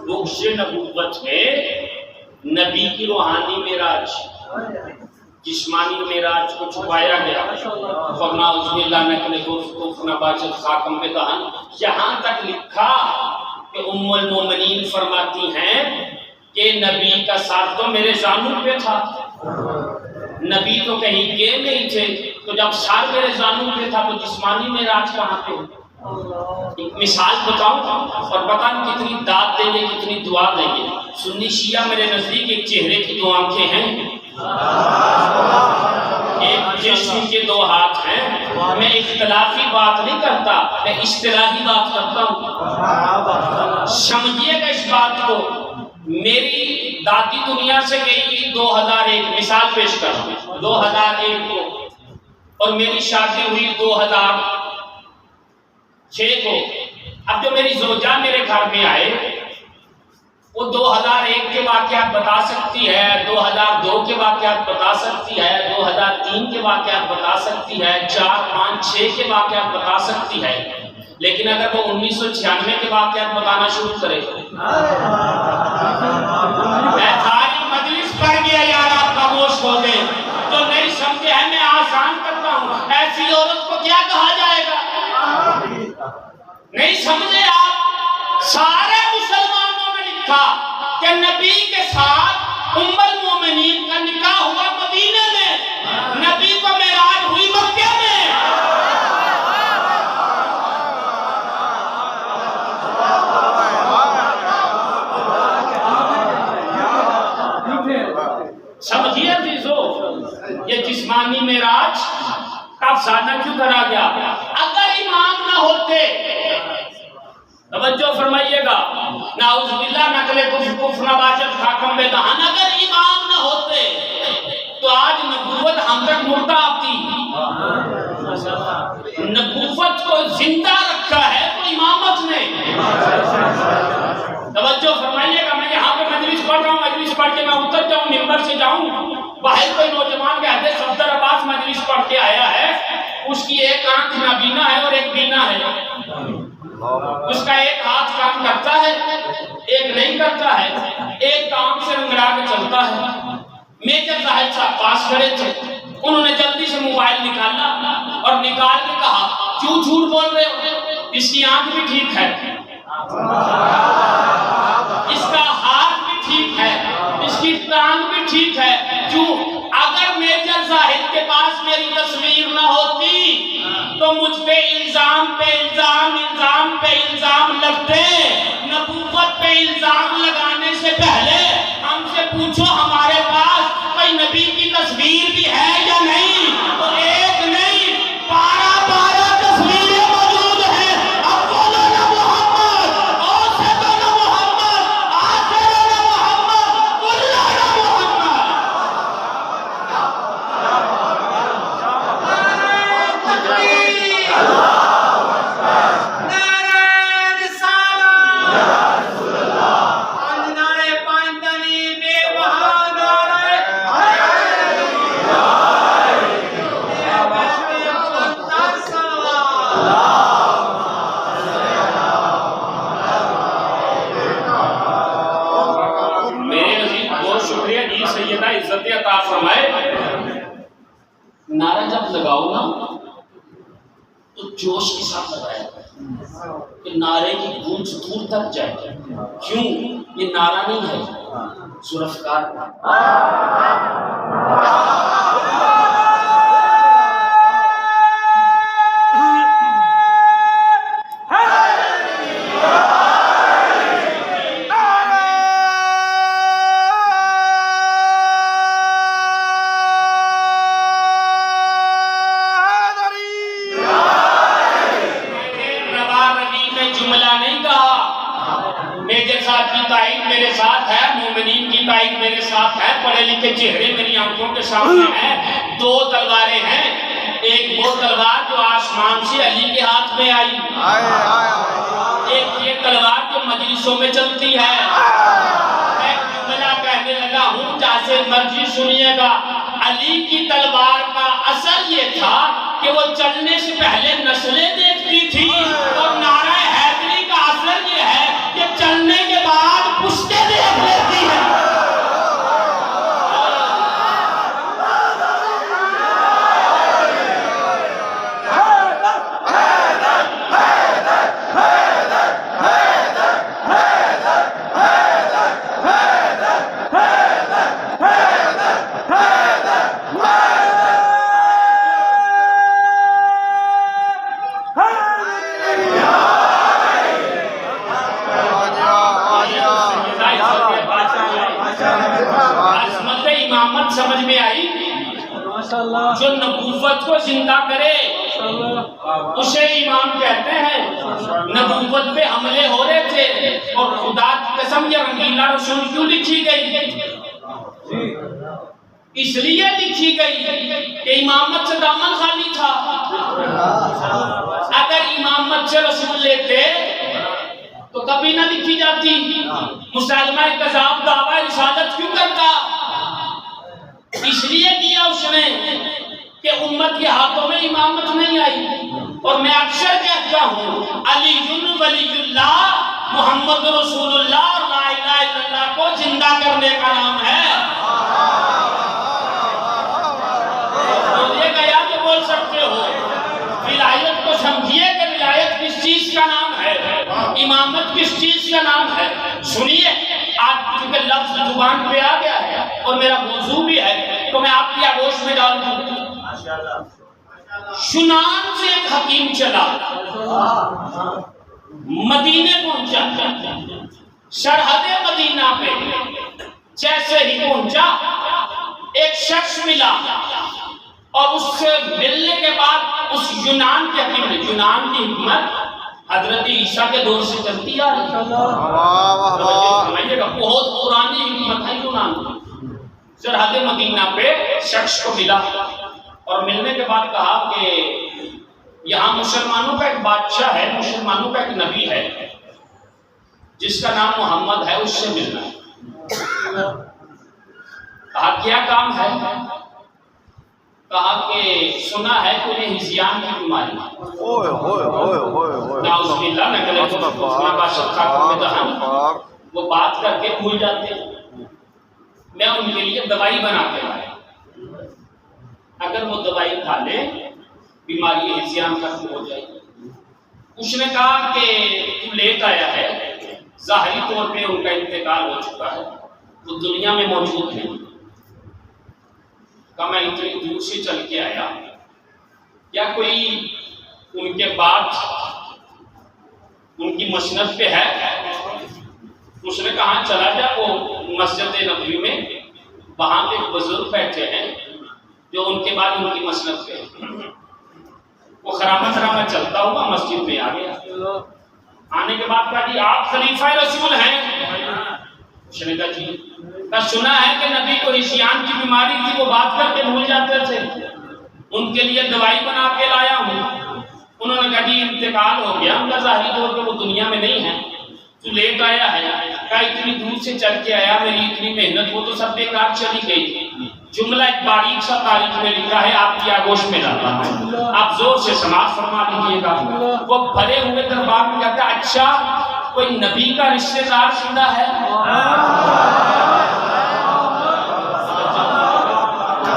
Speaker 1: بخش نبوت میں نبی کی روحانی معراج، جسمانی معراج کو چھپایا گیا، فَنَعُوذُ بِاللَّهِ مِنَ الْخُبُثِ وَالْخَبَائِثِ خاتم میں کہا، یہاں تک لکھا کہ ام المومنین فرماتی ہیں کہ نبی کا ساتھ تو میرے زانوں پہ تھا، نبی تو کہیں گئے نہیں تھے، تو جب ساتھ میرے زانوں پہ تھا تو جسمانی معراج کہاں پہ؟ ایک مثال بتاؤں اور بتاؤں کتنی داد دیں گے، کتنی دعا دیں گے۔ سنی شیعہ میرے نزدیک ایک چہرے کی 2 آنکھیں ہیں، ایک جسم کے 2 ہاتھ ہیں۔ میں اختلافی بات نہیں کرتا، میں اصطلاحی بات کرتا ہوں۔ سمجھیے گا اس بات کو، میری دادی دنیا سے گئی تھی 2001، مثال پیش کروں 2001 کو، اور میری شادی ہوئی 2006 کو۔ اب جو میری زوجہ میرے گھر میں آئے وہ 2001 کے واقعات بتا سکتی ہے، 2002 کے واقعات بتا سکتی ہے، 2003 کے واقعات بتا سکتی ہے، 4، 5، 6 کے واقعات بتا سکتی ہے، لیکن اگر وہ 1996 کے واقعات بتانا شروع کرے میں ساری مجلس پڑھ گیا یار، آپ خاموش ہو گئے، تو نہیں سمجھے ہیں، میں آسان کرتا ہوں، ایسی عورت کو کیا کہا جائے گا؟ نہیں سمجھے آپ؟ سارے مسلمانوں نے لکھا کہ نبی کے ساتھ ام المومنین کا نکاح ہوا مدینے میں، نبی کو معراج ہوئی مکے میں۔ سمجھیے عزیزو، یہ جسمانی معراج کا افسانہ کیوں کرا گیا؟ اگر امام نہ ہوتے، توجہ فرمائیے گا، نعوذ باللہ نقل کفر نباشت خاکم بے دہان، اگر امام نہ ہوتے تو آج نبوت ہم تک مردہ آتی۔ نبوت کو زندہ رکھا ہے تو امامت نے۔ توجہ فرمائیے گا، میں یہاں پہ مجلس پڑھ رہا ہوں، مجلس پڑھ کے میں اتر جاؤں، ممبر سے جاؤں، باہر کوئی نوجوان کہتے ہیں صفدر عباس مجلس پڑھ کے آیا ہے، اس کی ایک آنکھ نابینا ہے اور ایک بینا ہے، اس کا ایک ہاتھ کام کرتا ہے ایک نہیں کرتا ہے، ایک کام سے رنگڑا کے چلتا ہے۔ میجر زاہد صاحب پاس کھڑے تھے، انہوں نے جلدی سے موبائل نکالا اور نکال کے کہا کیوں جھوٹ بول رہے ہو؟ اس کی آنکھ بھی ٹھیک ہے، اس کا ہاتھ بھی ٹھیک ہے، اس کی ٹانگ بھی ٹھیک ہے، کیوں؟ اگر میجر زاہد کے پاس میری تصویر نہ ہوتی تو مجھ پہ الزام پہ الزام، الزام پہ الزام لگتے۔ نبوت پہ الزام لگانے سے پہلے ہم سے پوچھو ہمارے پاس کوئی نبی کی تصویر بھی ہے یا نہیں؟ تو ایک نہیں 12 تصویریں موجود ہیں۔ اولنا محمد، اوسطنا محمد، آخرنا محمد، کلنا محمد۔ عزت عطا فرمائے۔ نعرہ جب لگاؤ نا تو جوش کے ساتھ لگایا کہ نعرے کی گونج دور تک جائے۔ کیوں؟ یہ نعرہ نہیں ہے، ذوالفقار میرے ساتھ ہے، مومنین کی تائید میرے ساتھ ہے، پڑھے لکھے چہرے میری آنکھوں کے سامنے ہیں۔ 2 تلواریں ہیں، ایک وہ تلوار جو آسمان سے علی کے ہاتھ میں آئی، ایک یہ تلوار جو مجلسوں میں چلتی ہے۔ میں جملہ کہنے لگا ہوں، جیسے مرضی سنیے گا۔ علی کی تلوار کا اثر یہ تھا کہ وہ چلنے سے پہلے نسلیں دیکھتی تھی، اور نعرہ حیدری کا اثر یہ ہے کہ چلنے کے بعد پشتے دیکھ لیتی ہے۔ سمجھ میں آئی؟ جو نبوت کو زندہ کرے اسے امام کہتے ہیں۔ نبوت پہ حملے ہو رہے تھے، اور خدا کی قسم یہ رنگیلا رسول کیوں لکھی گئی؟ اس لیے لکھی گئی کہ امامت سے دامن خالی تھا۔ اگر امامت سے رسول لیتے تو کبھی نہ لکھی جاتی۔ مسلمہ کذاب دعویٰ رسالت کیوں کرتا؟ اس لیے کیا اس نے کہ امت کے ہاتھوں میں امامت نہیں آئی۔ اور میں اکثر کہتا ہوں، علی ولی اللہ، محمد رسول اللہ اور لا الہ الا اللہ کو زندہ کرنے کا نام ہے۔ بولیے گا یا تو بول سکتے ہو۔ ولایت کو سمجھیے کہ ولایت کس چیز کا نام ہے، امامت کس چیز کا نام ہے۔ سنیے، آج چونکہ لفظ زبان پہ آ گیا ہے اور میرا موضوع بھی ہے تو میں آپ کی آگوش میں ڈال دوں۔ شنان سے ایک حکیم چلا، مدینے پہنچا، سرحد مدینہ پہ جیسے ہی پہنچا ایک شخص ملا، اور اس سے ملنے کے بعد اس یونان کے حکیم نے، یونان کی حکمت حضرت عیسیٰ کے دور سے چلتی آ رہی ہے، بہت پرانی حکمت ہے یونان کی۔ سرحد مدینہ پہ شخص کو ملا، اور ملنے کے بعد کہا کہ یہاں مسلمانوں کا ایک بادشاہ ہے، مسلمانوں کا ایک نبی ہے جس کا نام محمد ہے، اس سے ملنا ہے۔ کہا کیا کام ہے؟ کہا کہ سنا ہے کہ انہیں ہزیان کی بیماری وہ بات کر کے بھول جاتے ہیں، میں ان کے لیے دوائی بنا کے لایا، اگر وہ دوائی کھا لے بیماری ہزیان ختم ہو جائے گی۔ اس نے کہا کہ تو لیٹ آیا ہے، ظاہری طور پہ ان کا انتقال ہو چکا ہے، وہ دنیا میں موجود نہیں۔ کہا میں اتنی دور سے چل کے آیا، کیا کوئی ان کے بعد ان کی مسند پہ ہے؟ اس نے کہا چلا جا، وہ مسجد نبوی میں وہاں پہ بزرگ بیٹھے ہیں جو ان کے بعد ان کی مسند پہ ہیں۔ وہ خرامہ خرامہ چلتا ہوا مسجد میں آ گیا۔ آنے کے بعد کہا جی آپ خلیفہ رسول ہیں؟ اس نے کہا جی۔ کہا سنا ہے کہ نبی کو عصیان کی بیماری تھی، وہ بات کر کے بھول جاتے تھے، ان کے لیے دوائی بنا کے لایا ہوں۔ انہوں نے کہا جی انتقال ہو گیا ان کا، ظاہری طور پہ وہ دنیا میں نہیں ہے، تو لیٹ آیا ہے۔ کہا اتنی دور سے چل کے آیا، میری اتنی محنت وہ تو سب بیکار چلی گئی۔ جملہ ایک باریک سا تاریخ میں لکھا ہے، آپ کی آگوش میں لاتا ہوں، آپ زور سے سماعت فرما لیجیے گا۔ وہ بھرے ہوئے دربار میں کہتا ہے اچھا کوئی نبی کا رشتہ دار زندہ ہے؟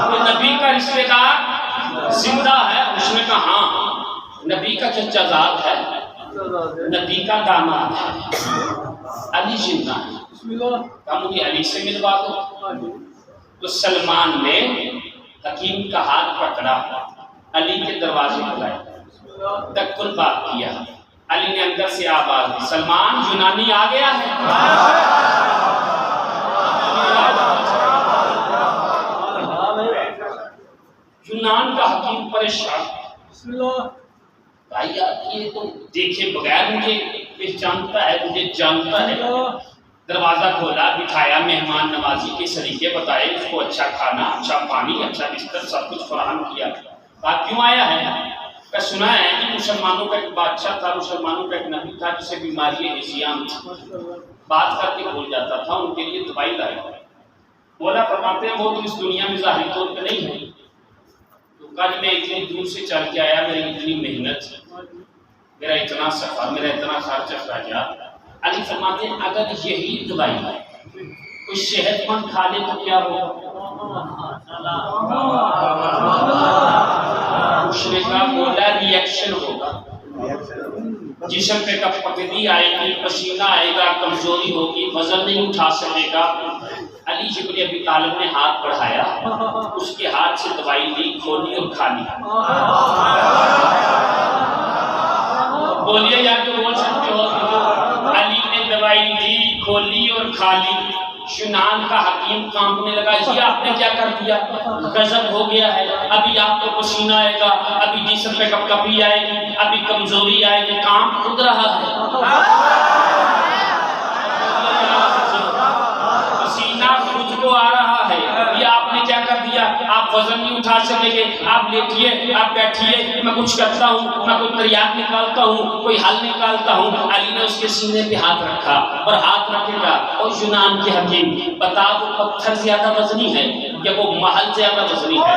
Speaker 1: کوئی نبی کا رشتہ دار زندہ ہے؟ اس نے کہا ہاں، نبی کا چچا زاد ہے، نبی کا داماد ہے، علی زندہ ہے۔ کہا مجھے علی سے ملوا دو۔ تو سلمان نے حکیم کا ہاتھ پکڑا، علی کے دروازے بلائے، تکل بات کیا۔ علی نے اندر سے آواز دی سلمان یونانی آ گیا ہے۔ یونان کا حکیم پریشان، بھائی یہ تو دیکھے بغیر مجھے پہچانتا ہے، مجھے جانتا ہے۔ دروازہ کھولا، بٹھایا، مہمان نوازی کے سلیقے بتائے، اس کو اچھا کھانا، اچھا پانی، اچھا بستر سب کچھ فراہم کیا۔ بات کیوں آیا ہے؟ کہ سنا ہے کہ مسلمانوں کا ایک بادشاہ تھا، مسلمانوں کا ایک نبی تھا جسے بیماری ہزیان تھی، بات کر کے بھول جاتا تھا، ان کے لیے دوائی لایا۔ مولا فرماتے ہیں وہ تو اس دنیا میں ظاہری طور پہ نہیں ہے۔ تو کہا میں اتنی دور سے چل کے آیا، میری اتنی محنت، میرا اتنا سفر، میرا اتنا خرچ اخراجات۔ علی فرماتے ہیں اگر یہی دوائی کوئی صحت مند کھا لے تو کیا ہوگا؟ کا مولا ریئیکشن ہوگا، جسم پہ کپکدی آئے گی، پسینہ آئے گا، کمزوری ہوگی، وزن نہیں اٹھا سکے گا۔ علی ابن ابی طالب نے ہاتھ بڑھایا، اس کے ہاتھ سے دوائی لی، کھولی اور کھا لی۔ بولیے یا تو بول سکتے ہو، علی نے دوائی لی، کھولی اور کھا لی۔ یونان کا حکیم کانپنے لگا، یہ آپ نے کیا کر دیا، غضب ہو گیا ہے، ابھی آپ کو پسینہ آئے گا، ابھی جسم پہ کپکپی آئے گی، ابھی کمزوری آئے گی، کام خود رہا ہے، پسینہ خود کو آ رہا ہے، یہ آپ نے کیا کر دیا، آپ وزن نہیں اٹھا سکیں گے، آپ لیٹیے، آپ بیٹھیے، میں کچھ کرتا ہوں، میں کوئی تریاق نکالتا ہوں، کوئی حل نکالتا ہوں۔ علی نے اس کے سینے پہ ہاتھ رکھا اور ہاتھ رکھے گا، اور یونان کے حکیم بتا وہ پتھر زیادہ وزنی ہے یا وہ محل زیادہ وزنی ہے؟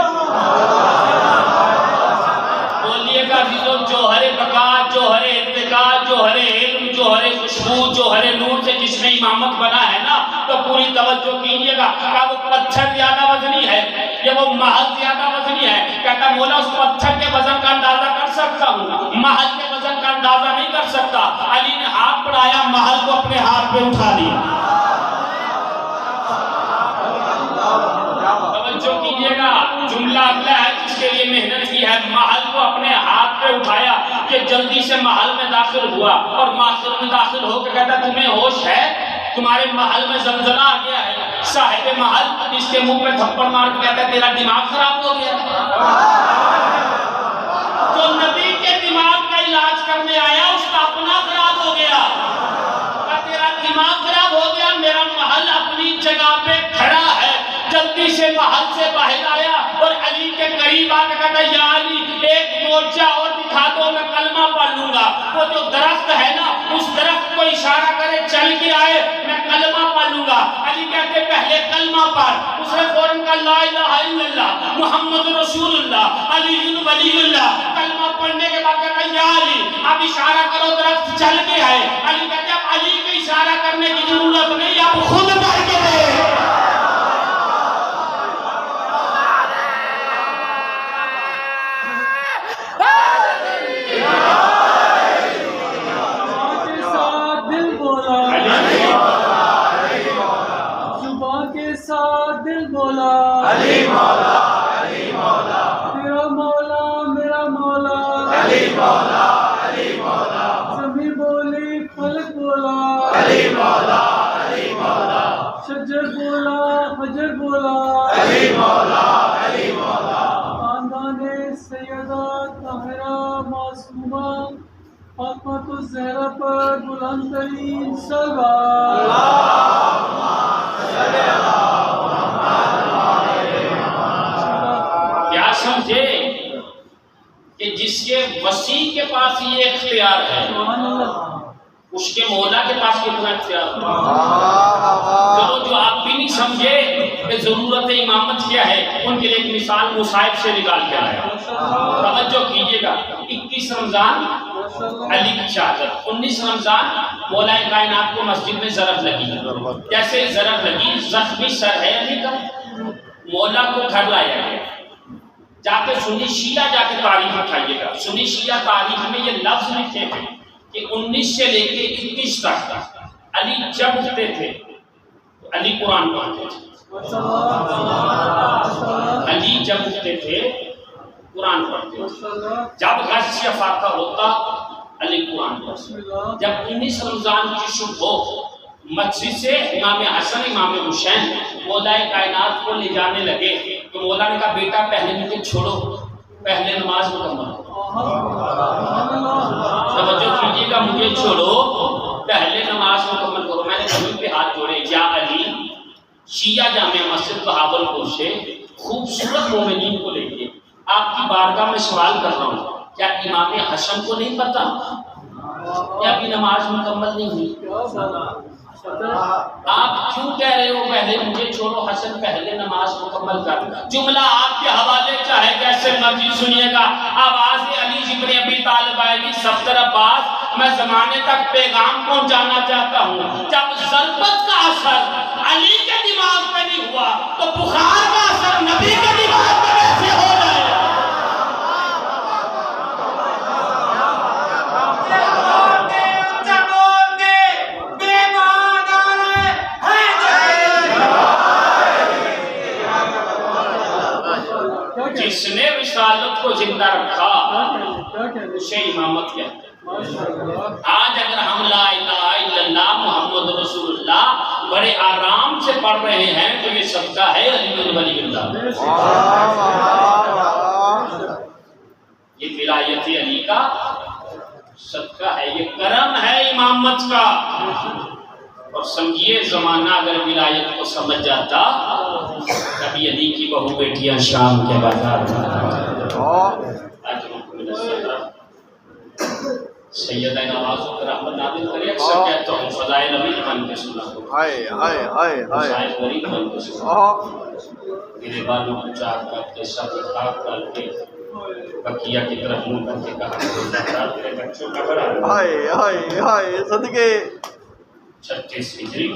Speaker 1: بولیے گا جوہر بقا، جوہر ارتقا، جوہر علم، جوہر خوشبو، جوہر نور سے جس میں امامت بنا ہے نا، تو پوری توجہ کیجیے گا کہ وہ پتھر زیادہ وزنی ہے یا وہ محل زیادہ وزنی ہے؟ کہتا مولا اس پتھر کے وزن کا اندازہ کر سکتا ہوں، محل کے وزن کا اندازہ نہیں کر سکتا۔ علی نے ہاتھ بڑھایا، محل کو اپنے ہاتھ پہ اٹھا لیا۔ توجہ کیجیے گا، جملہ اگلا ہے جس کے لیے محنت کی ہے، محل کو اپنے ہاتھ پہ اٹھایا کہ جلدی سے محل میں داخل ہوا، اور محل میں داخل ہو کے کہتا تمہیں ہوش ہے، تمہارے محل میں زلزلہ آ گیا ہے۔ صاحب محل اس کے منہ پہ تھپڑ مار کے کہتا ہے تیرا دماغ خراب ہو گیا۔ جو نبی کے دماغ کا علاج کرنے آیا اس کا اپنا خراب ہو گیا، تیرا دماغ خراب ہو گیا، میرا محل اپنی جگہ پہ کھڑا ہے۔ جلدی سے محل سے باہر آیا اور علی کے قریب آ کے کہتا یا علی ایک موجہ اور دکھا دو، میں کلمہ پڑھ لوں گا۔ وہ جو درخت ہے نا اس درخت کو اشارہ کرے چل کے آئے، میں کلمہ پڑھ لوں گا۔ علی کہتے پہلے کلمہ پڑھ، اس نے فوراً کہا لا الہ الا اللہ محمد رسول اللہ علی ولی اللہ۔ کلمہ پڑھنے کے بعد کہتا یا علی اب اشارہ کرو درخت چل کے آئے۔ علی کہتے اب علی کے اشارہ کرنے کی ضرورت نہیں، اب خود پڑھ کے دے۔
Speaker 3: مولا علی مولا
Speaker 2: تیرا مولا میرا مولا
Speaker 3: علی مولا علی مولا
Speaker 2: زمین بولی فلک بولا
Speaker 3: علی مولا علی مولا
Speaker 2: شجر بولا حجر بولا
Speaker 3: علی مولا علی مولا
Speaker 2: خاندان سیدہ طاہرہ معصومہ فاطمہ الزہرا پر بلند ترین صلوات
Speaker 1: کیا سمجھے کہ جس کے وسیع کے پاس یہ اختیار ہے
Speaker 2: سبحان اللہ
Speaker 1: اس کے مولا کے پاس کتنا اختیار ہے؟ چلو جو آپ بھی نہیں سمجھے کہ ضرورت امامت کیا ہے ان کے لیے ایک مثال مصائب سے نکال کے آیا توجہ کیجئے گا 21 رمضان علی کی شہادت 19 رمضان مولا کائنات کو مسجد میں ضرب لگی کیسے ضرب لگی زخمی سر ہے علی کا مولا کو گھر لایا گیا جا کے سنی شیعہ جا کے تاریخ اٹھائیے گا سنی شیعہ تاریخ میں یہ لفظ لکھے ہیں کہ 19 سے لے کے 21 تک علی جب اٹھتے تھے علی قرآن پڑھتے تھے علی جب اٹھتے تھے قرآن پڑھتے تھے جب غزوہ فاتح ہوتا علی قرآن پڑھتے جب 19 رمضان کی صبح مسجد سے امام حسن امام حسین مولا کائنات کو لے جانے لگے تو مولا نے کہا بیٹا پہلے مجھے چھوڑو پہلے نماز مکمل کرو توجہ کیجیے گا مجھے چھوڑو پہلے نماز مکمل کرو میں نے زمین پہ ہاتھ جوڑے یا علی شیعہ جامع مسجد بہاولپور سے خوبصورت مومنین کو لے کے آپ کی بارگاہ میں سوال کر رہا ہوں کیا امام حسن کو نہیں پتا کہ ابھی نماز مکمل نہیں ہوئی آپ کیوں کہہ رہے ہو پہلے مجھے چھوڑو حسن پہلے نماز مکمل کر جملہ آپ کے حوالے چاہے کیسے مرضی سنیے گا آواز علی ابن ابی طالب آئے گی صفدر عباس میں زمانے تک پیغام پہنچانا چاہتا ہوں جب ضربت کا اثر علی کے دماغ پہ نہیں ہوا تو بخار کا اثر نبی کے دماغ پہ کیسے ہو جائے جس نے رسالت کو زندہ رکھا اسے امامت کہتے ہیں آج اگر ہم لا الہ الا اللہ محمد رسول اللہ بڑے آرام سے پڑھ رہے ہیں تو یہ صدقہ ہے علی بن ولی اللہ یہ ولایت علی کا صدقہ ہے یہ کرم ہے امامت کا اور سمجھیے زمانہ اگر ولایت کو سمجھ جاتا کبھی علی کی بہو بیٹیاں شام کے بازار میں سیدہ نوازوں پر رحمت نازل کرے اکثر کہتا ہوں فضائل نبی بن کے سنا فضائل غریب بن کے سنا میرے بالوں کو چاک کر کے سب خاک کر کے بقیہ کی طرف منہ کر کے کہا تیرے بچوں کا بڑا
Speaker 3: صدقے
Speaker 1: 36 ہجری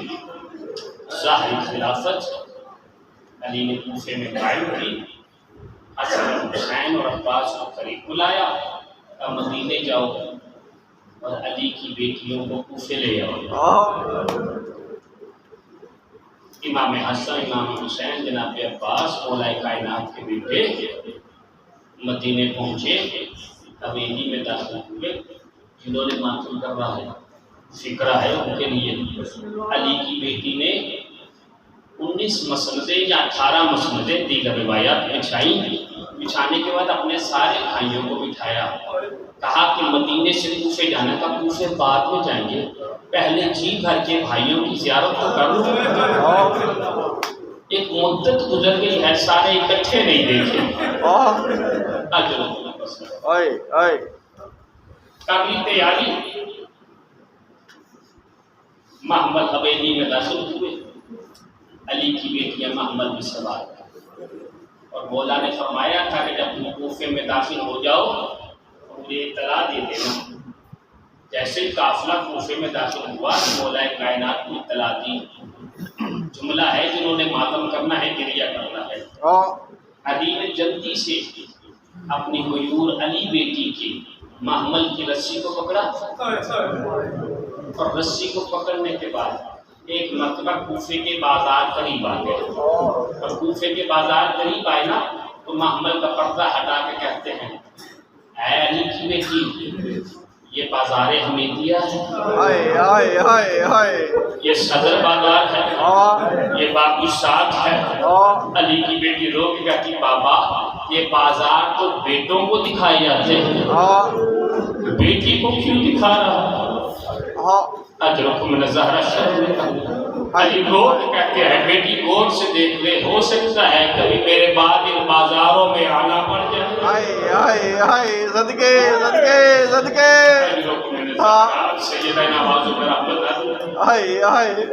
Speaker 1: ظاہری خلافت علی نے کوفے میں قائم کی حسن حسین اور عباس کو قریب بلایا کہ مدینے جاؤ اور علی کی بیٹیوں کو کوفے لے آؤ امام حسن امام حسین جناب عباس مولا کائنات کے بیٹے مدینے پہنچے حویلی میں داخل ہوئے جنہوں نے ماتم کر رہا ہے فکرہ ہے ان کے لیے علی کی بیٹی نے 19 مسندیں یا 18 مسندیں دیگر روایات بچھائی بچھانے کے بعد اپنے سارے بھائیوں کو بٹھایا کہا کہ مدینے سے کوفے جانا تھا کوفے بعد میں جائیں گے پہلے جی بھر کے بھائیوں کی زیارت تو کر لوں ایک مدت گزر گئی ہے سارے اکٹھے نہیں دیکھے کر لی تیاری محمد حویلی میں داخل ہوئے علی کی بیٹیاں محمد بھی سوار اور مولا نے فرمایا تھا کہ جب تم کوفے میں داخل ہو جاؤ تو مجھے اطلاع دے دینا جیسے ہی قافلہ کوفے میں داخل ہوا مولا کائنات کو اطلاع دی جملہ ہے جنہوں نے ماتم کرنا ہے گریہ کرنا ہے علی نے جلدی سے اپنی غیور علی بیٹی کی محمل کی رسی کو پکڑا اور رسی کو پکڑنے کے بعد ایک مرتبہ کوفے کے بازار قریب آ گئے، اور کوفے کے بازار قریب آئے نا تو محمل کا پردہ ہٹا کے کہتے ہیں اے علی کی بیٹی، یہ بازار حمیدیہ ہے،
Speaker 3: ہائے ہائے ہائے ہائے
Speaker 1: یہ صدر بازار ہے، یہ باقی ساتھ ہے۔ علی کی بیٹی رو کے کہتی بابا یہ بازار تو بیٹوں کو دکھائے جاتے ہیں، بیٹی کو کیوں دکھا رہا؟ اجرکم من الزہرہ شرف۔ علی غور کہتے ہیں بیٹی غور سے دیکھ لے، ہو سکتا ہے کبھی میرے بعد ان بازاروں میں آنا پڑ جائے۔
Speaker 3: ہائے ہائے ہائے صدقے صدقے صدقے
Speaker 1: اجرکم من الزہرہ سیدہ نوازو پر رحمت۔
Speaker 3: ہائے ہائے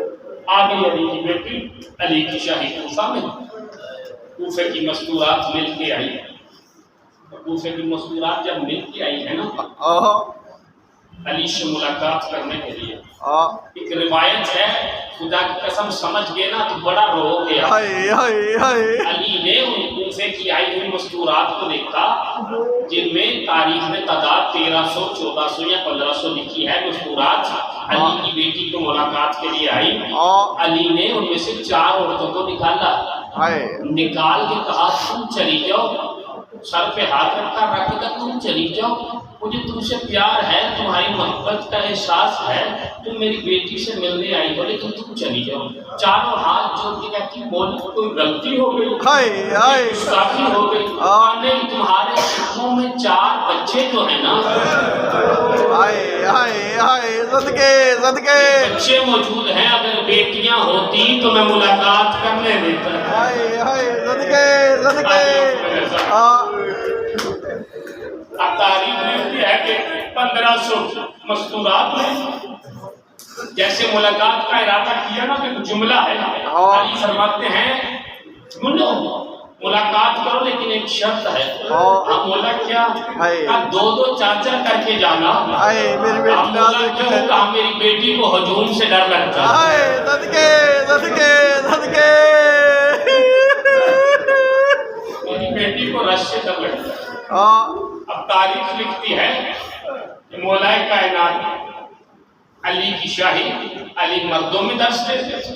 Speaker 1: آگئی علی کی بیٹی علی کی شاہی کوفہ میں، کوفے کی مستورات مل کے آئی، کوفے کی مستورات جب مل کے آئی ہے نا علی سے ملاقات کرنے کے لیے، ایک روایت ہے خدا کی قسم سمجھ گئے نا تو بڑا رو گیا۔
Speaker 3: ہائے ہائے ہائے
Speaker 1: علی نے ان کوفے کی آئی ہوئی مستورات کو دیکھا جن میں تاریخ میں تعداد 1300 1400 یا 1500 لکھی ہے مستورات علی کی بیٹی کو ملاقات کے لیے آئی۔ علی نے ان میں سے 4 عورتوں کو نکالا، نکال کے کہا تم چلی جاؤ، سر پہ ہاتھ رکھا رکھ کر تم چلی جاؤ، مجھے تم سے پیار ہے، تمہاری محبت کا احساس ہے، تم میری بیٹی سے ملنے آئی ہو لیکن تم چلی جاؤ۔ چاروں ہاتھ جوڑ کے کہتی بول کوئی غلطی ہو گئی، گستاخی ہو گئی، نہیں تمہارے شکموں میں 4 بچے جو ہیں نا
Speaker 3: ہائے ہائے ہائے صدقے صدقے
Speaker 1: بچے موجود ہیں، اگر بیٹیاں ہوتی تو میں ملاقات کرنے دیتا۔
Speaker 3: ہائے ہائے صدقے صدقے
Speaker 1: اب تاریخ لکھتی ہے کہ 1500 مستورات میں جیسے ملاقات کا ارادہ کیا نا کہ جملہ ہے، علی فرماتے ہیں سنو ملاقات کرو لیکن ایک شرط ہے۔ ہم بولا کیا؟ دو چاچا کر کے جانا، کہا میری بیٹی کو ہجوم سے ڈر لگتا ہے۔
Speaker 3: صدقے صدقے صدقے
Speaker 1: میری بیٹی کو رش سے ڈر لگتا ہے۔ اب تاریخ لکھتی ہے کہ مولا کائنات علی کی شاہی علی مردوں میں درس دیتے تھے،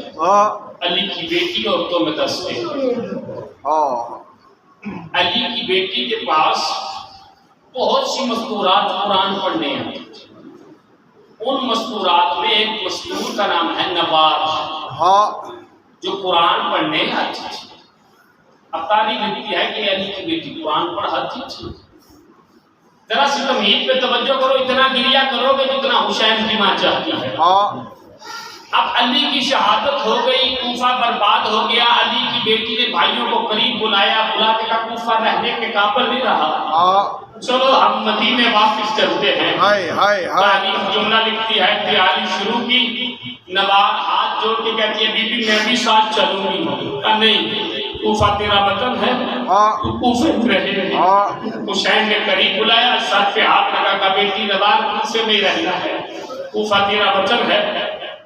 Speaker 1: علی کی بیٹی عورتوں میں درس دیتے تھے۔ علی کی بیٹی کے پاس بہت سی مستورات قرآن پڑھنے آتی تھی، ان مستورات میں ایک مستور کا نام ہے نوار جو قرآن پڑھنے آتی تھی۔ اب تاریخ لکھتی ہے کہ علی کی بیٹی قرآن پڑھاتی تھی۔ ذرا سی تمہید پہ توجہ کرو، اتنا گریا کرو گے جتنا حسین کی ماں چاہتی ہے۔ اب علی کی شہادت ہو گئی، کوفہ برباد ہو گیا، علی کی بیٹی نے بھائیوں کو قریب بلایا، بلا کے کہا کوفہ رہنے کے قابل نہیں رہا، چلو ہم مدینے واپس چلتے ہیں۔ تاریخ جملہ لکھتی ہے تیاری شروع کی، نوار ہاتھ جوڑ کے کہتی ہے بی بی میں بھی ساتھ چلوں گی، کہا نہیں کوفہ تیرا وطن ہے، کوفے میں رہے۔ حسین نے قریب بلایا، سر پہ ہاتھ لگا کہا بیٹی نوار کوفے میں رہنا ہے، کوفہ تیرا وطن ہے۔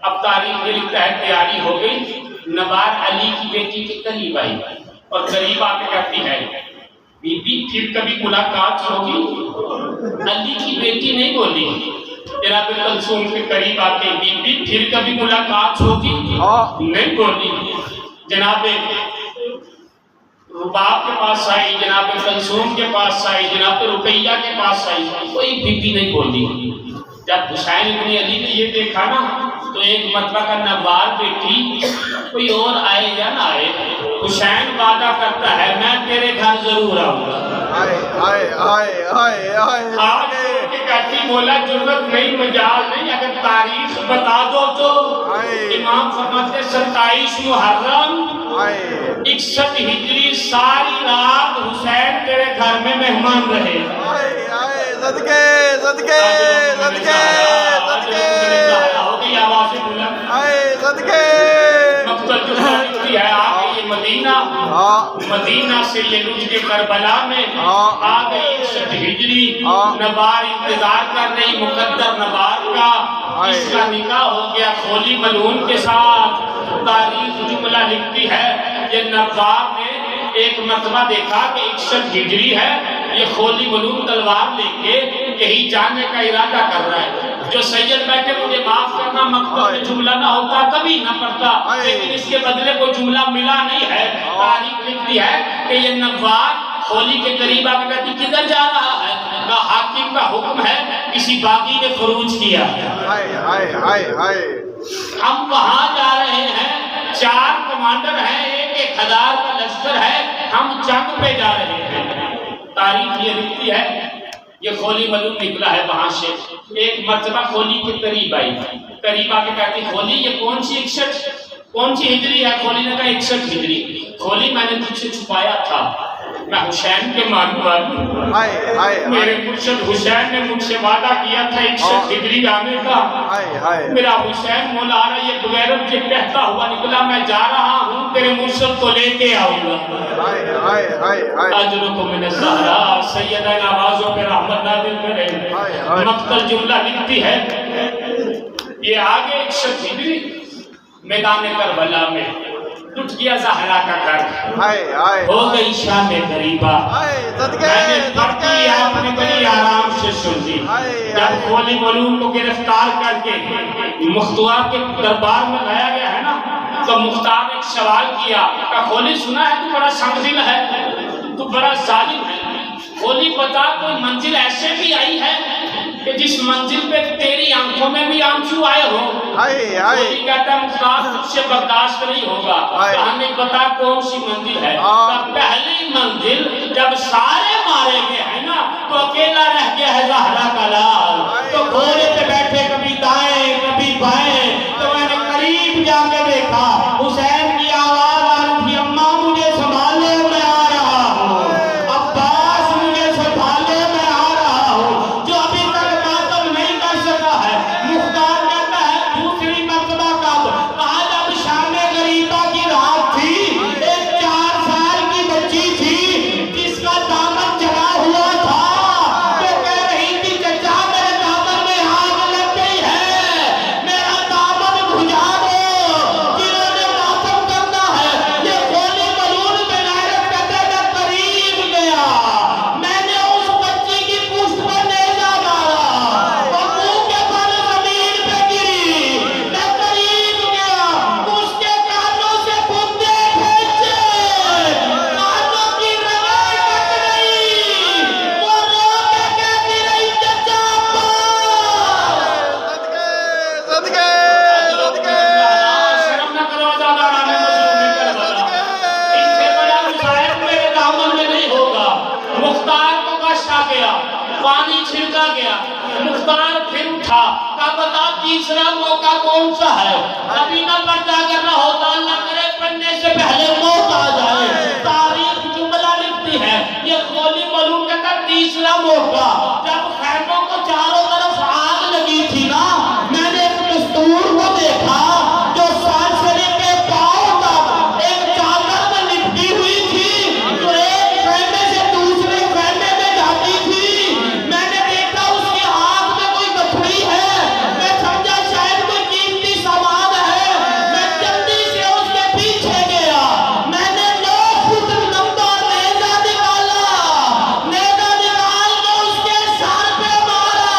Speaker 1: اب تاریخ میں لکھتا ہے تیاری ہو گئی، نوار علی کی بیٹی کے قریب آئی اور قریب آ کے کہتی ہے بی بی پھر کبھی ملاقات ہوگی؟ علی کی بیٹی نہیں بولی، جناب کلثوم کے قریب آ کے بی بی پھر کبھی ملاقات ہوگی؟ نہیں بولی۔ جناب رباب کے پاس آئی، جناب کلثوم کے پاس آئی، جناب رقیہ کے پاس آئی، کوئی بی بی نہیں بولی۔ جب حسین ابن علی نے یہ دیکھا نا تو ایک مرتبہ کا نوار بیٹی کوئی اور آئے یا نہ آئے، حسین وعدہ کرتا ہے میں تیرے گھر ضرور آؤں گا۔ آج کے کہتی مولا جرت نہیں مجال نہیں، اگر تاریخ بتا دو تو امام فرماتے 27 محرم 61 ہجری ساری رات حسین تیرے گھر میں مہمان رہے۔
Speaker 3: صدقے صدقے صدقے صدقے
Speaker 1: آوازیں بلند
Speaker 3: صدقے
Speaker 1: مقتل جو سمجھتی ہے آ گئی مدینہ، مدینہ سے یہ رجھ کے کربلا میں آ گئی 61 ہجری، نوار انتظار کر رہی مقدر نوار کا، اس کا نکاح ہو گیا کھولی ملعون کے ساتھ۔ تاریخ جملہ لکھتی ہے یہ نوار نے ایک مرتبہ دیکھا کہ 61 ہجری ہے، یہ کھولی ملعون تلوار لے کے کہیں جانے کا ارادہ کر رہا ہے، جو سید بیٹھے مجھے معاف کرنا، مکتب میں جملہ نہ ہوتا کبھی نہ پڑھتا، لیکن اس کے بدلے کو جملہ ملا نہیں ہے۔ تاریخ لکھتی ہے کہ یہ نوار ہولی کے قریب آ کے کہتی کدھر جا رہا ہے؟ کہا حاکم کا حکم ہے، کسی باغی نے خروج کیا ہے۔ ہم وہاں جا رہے ہیں، 4 کمانڈر ہیں، 1,000 کا لشکر ہے، ہم جنگ پہ جا رہے ہیں۔ تاریخ یہ لکھتی ہے یہ خولی ملون نکلا ہے وہاں سے، ایک مرتبہ خولی کے قریب آئی، قریب آ کے کہتی خولی یہ کون سی 61 ہجری ہے؟ خولی نے کہا 61 ہجری۔ خولی میں نے تجھ سے چھپایا تھا، میں حسین کے ماننے والی ہوں، میرے مرشد حسین نے مجھ سے وعدہ کیا تھا 61 ہجری آنے کا، میرا حسین مولا آ رہا، یہ بغیرت یہ کہتا ہوا نکلا میں جا رہا ہوں، تیرے مرشد کو لے کے آؤں گا۔ اجرکم من الزہرا، سیدہ آوازوں پہ رحمت نازل کرے۔ مقتل جملہ لکھتی ہے یہ آگے 61 ہجری میدان کربلا میں ٹوٹ گیا زہرا کا گھر، ہو گئی شام غریبہ، میں نے پڑھتی آپ نے بڑی آرام سے سنی۔ جب خولی ملون کو گرفتار کر کے مختار کے دربار میں لایا گیا ہے نا، تو مختار نے ایک سوال کیا کہ خولی سنا ہے تو بڑا سنگدل ہے، تو بڑا ظالم ہے، خولی بتا کوئی منزل ایسے بھی آئی ہے کہ جس منزل پہ تیری آنکھوں میں بھی آنسو آئے ہو؟ خولی کہتا ہے مختار تجھ سے برداشت نہیں ہوگا، ہمیں بتا کون سی منزل ہے؟ پہلی منزل جب سارے مارے گئے ہیں نا تو اکیلا رہ گیا ہے زہرا کا لال، تو گھوڑے پہ بیٹھے کبھی دائیں کبھی بائیں، تو میں نے قریب جا کے دیکھا حسین کی آواز آ رہی تھی اماں مجھے سنبھالے میں آ رہا ہوں، عباس مجھے سنبھالے میں آ رہا ہوں، جو ابھی تک ماتم نہیں کر سکا ہے۔ مختار کہتا ہے دوسری مرتبہ کب؟ کہا جب شام غریبہ کی رات تھی، ایک 4 سال کی بچی تھی جس کا دامن جلا ہوا تھا، جو کہہ رہی تھی چچا میرے دامن میں آگ لگ گئی ہے، میرا دامن بجھا دو، جنہوں نے ماتم کرنا ہے۔ یہ خولی ملون بے غیرت کہتا ہے میں قریب گیا، میں نے اس بچی کی پشت پر نیزہ مارا، وہ منہ کے بل زمین پہ گری، میں قریب گیا، اس کے کانوں سے پھندے کھینچے، کانوں کی رگیں کٹ گئی، وہ رو کے کہتی رہی چچا شرم نہ کرو ازاداران مظلوم کربلا، ان سے بڑا مصائب میرے دامن میں نہیں ہوگا۔ مختار کو کش آ گیا، پانی چھڑکا گیا، مختار پھر اٹھا، کہا بتا تیسرا موقع کون سا ہے؟ ابھی نہ پردہ کرنا ہوتا، اللہ کرے پڑھنے سے پہلے موت آ جائے۔ تاریخ جملہ لکھتی ہے یہ خولی ملون کا تیسرا موقع، جب خیموں کو چاروں طرف آگ لگی تھی نا، میں نے ایک مستور کو دیکھا جو سانسری کے پاؤں تک ایک چادر میں لپٹی ہوئی تھی، جو ایک خیمے سے دوسرے خیمے میں جاتی تھی۔ میں نے دیکھا اس کے ہاتھ میں کوئی گٹھڑی ہے، میں سمجھا شاید کوئی قیمتی سامان ہے، میں جلدی سے اس کے پیچھے گیا، میں نے 9 فٹ لمبا نیزہ نکالا، نیزہ نکال کے اس کے سر پہ مارا،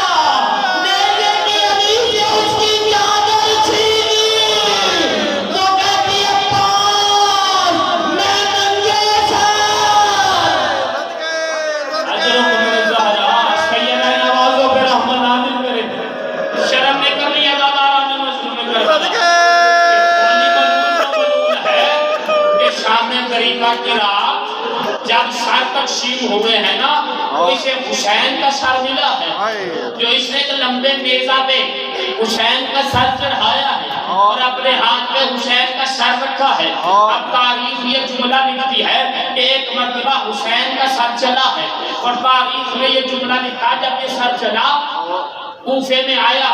Speaker 1: نیزے کی علی سے اس کی چادر چھینی، تو کہتی عباس میں ننگے سر۔ اجرکم من الزہرا، سیدہ آوازوں پہ رحمت نازل کرے۔ شرم نے کر لیا ازاداران مظلوم کربلا۔ خولی ملون ہے کہ شام غریبہ کی رات جب سر تقسیم ہوئے ہیں نا، تو اسے حسین کا سر ملا ہے، جو اس نے ایک لمبے نیزہ پہ حسین کا سر چڑھایا ہے اور اپنے ہاتھ پہ حسین کا سر رکھا ہے۔ اب تاریخ یہ جملہ لکھتی ہے کہ ایک مرتبہ حسین کا سر چلا ہے، اور تاریخ میں یہ جملہ لکھا جب یہ سر چلا کوفے میں آیا،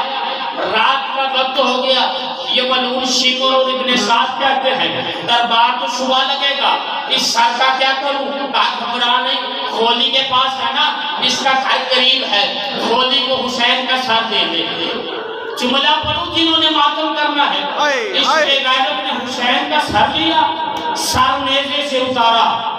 Speaker 1: رات کا وقت ہو گیا، یہ ملعون شمر اور ابن سعد کہتے ہیں دربار تو صبح لگے گا، اس سر کا کیا کروں؟ گھبرا نہیں، خولی کے پاس ہے نا، اس کا گھر قریب ہے، خولی کو حسین کا سر دے دے۔ جملہ پڑھو جنہوں نے ماتم کرنا ہے، اس بے غیرت نے حسین کا سر لیا، سر نیزے سے اتارا،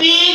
Speaker 1: 3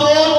Speaker 1: 2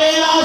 Speaker 1: 13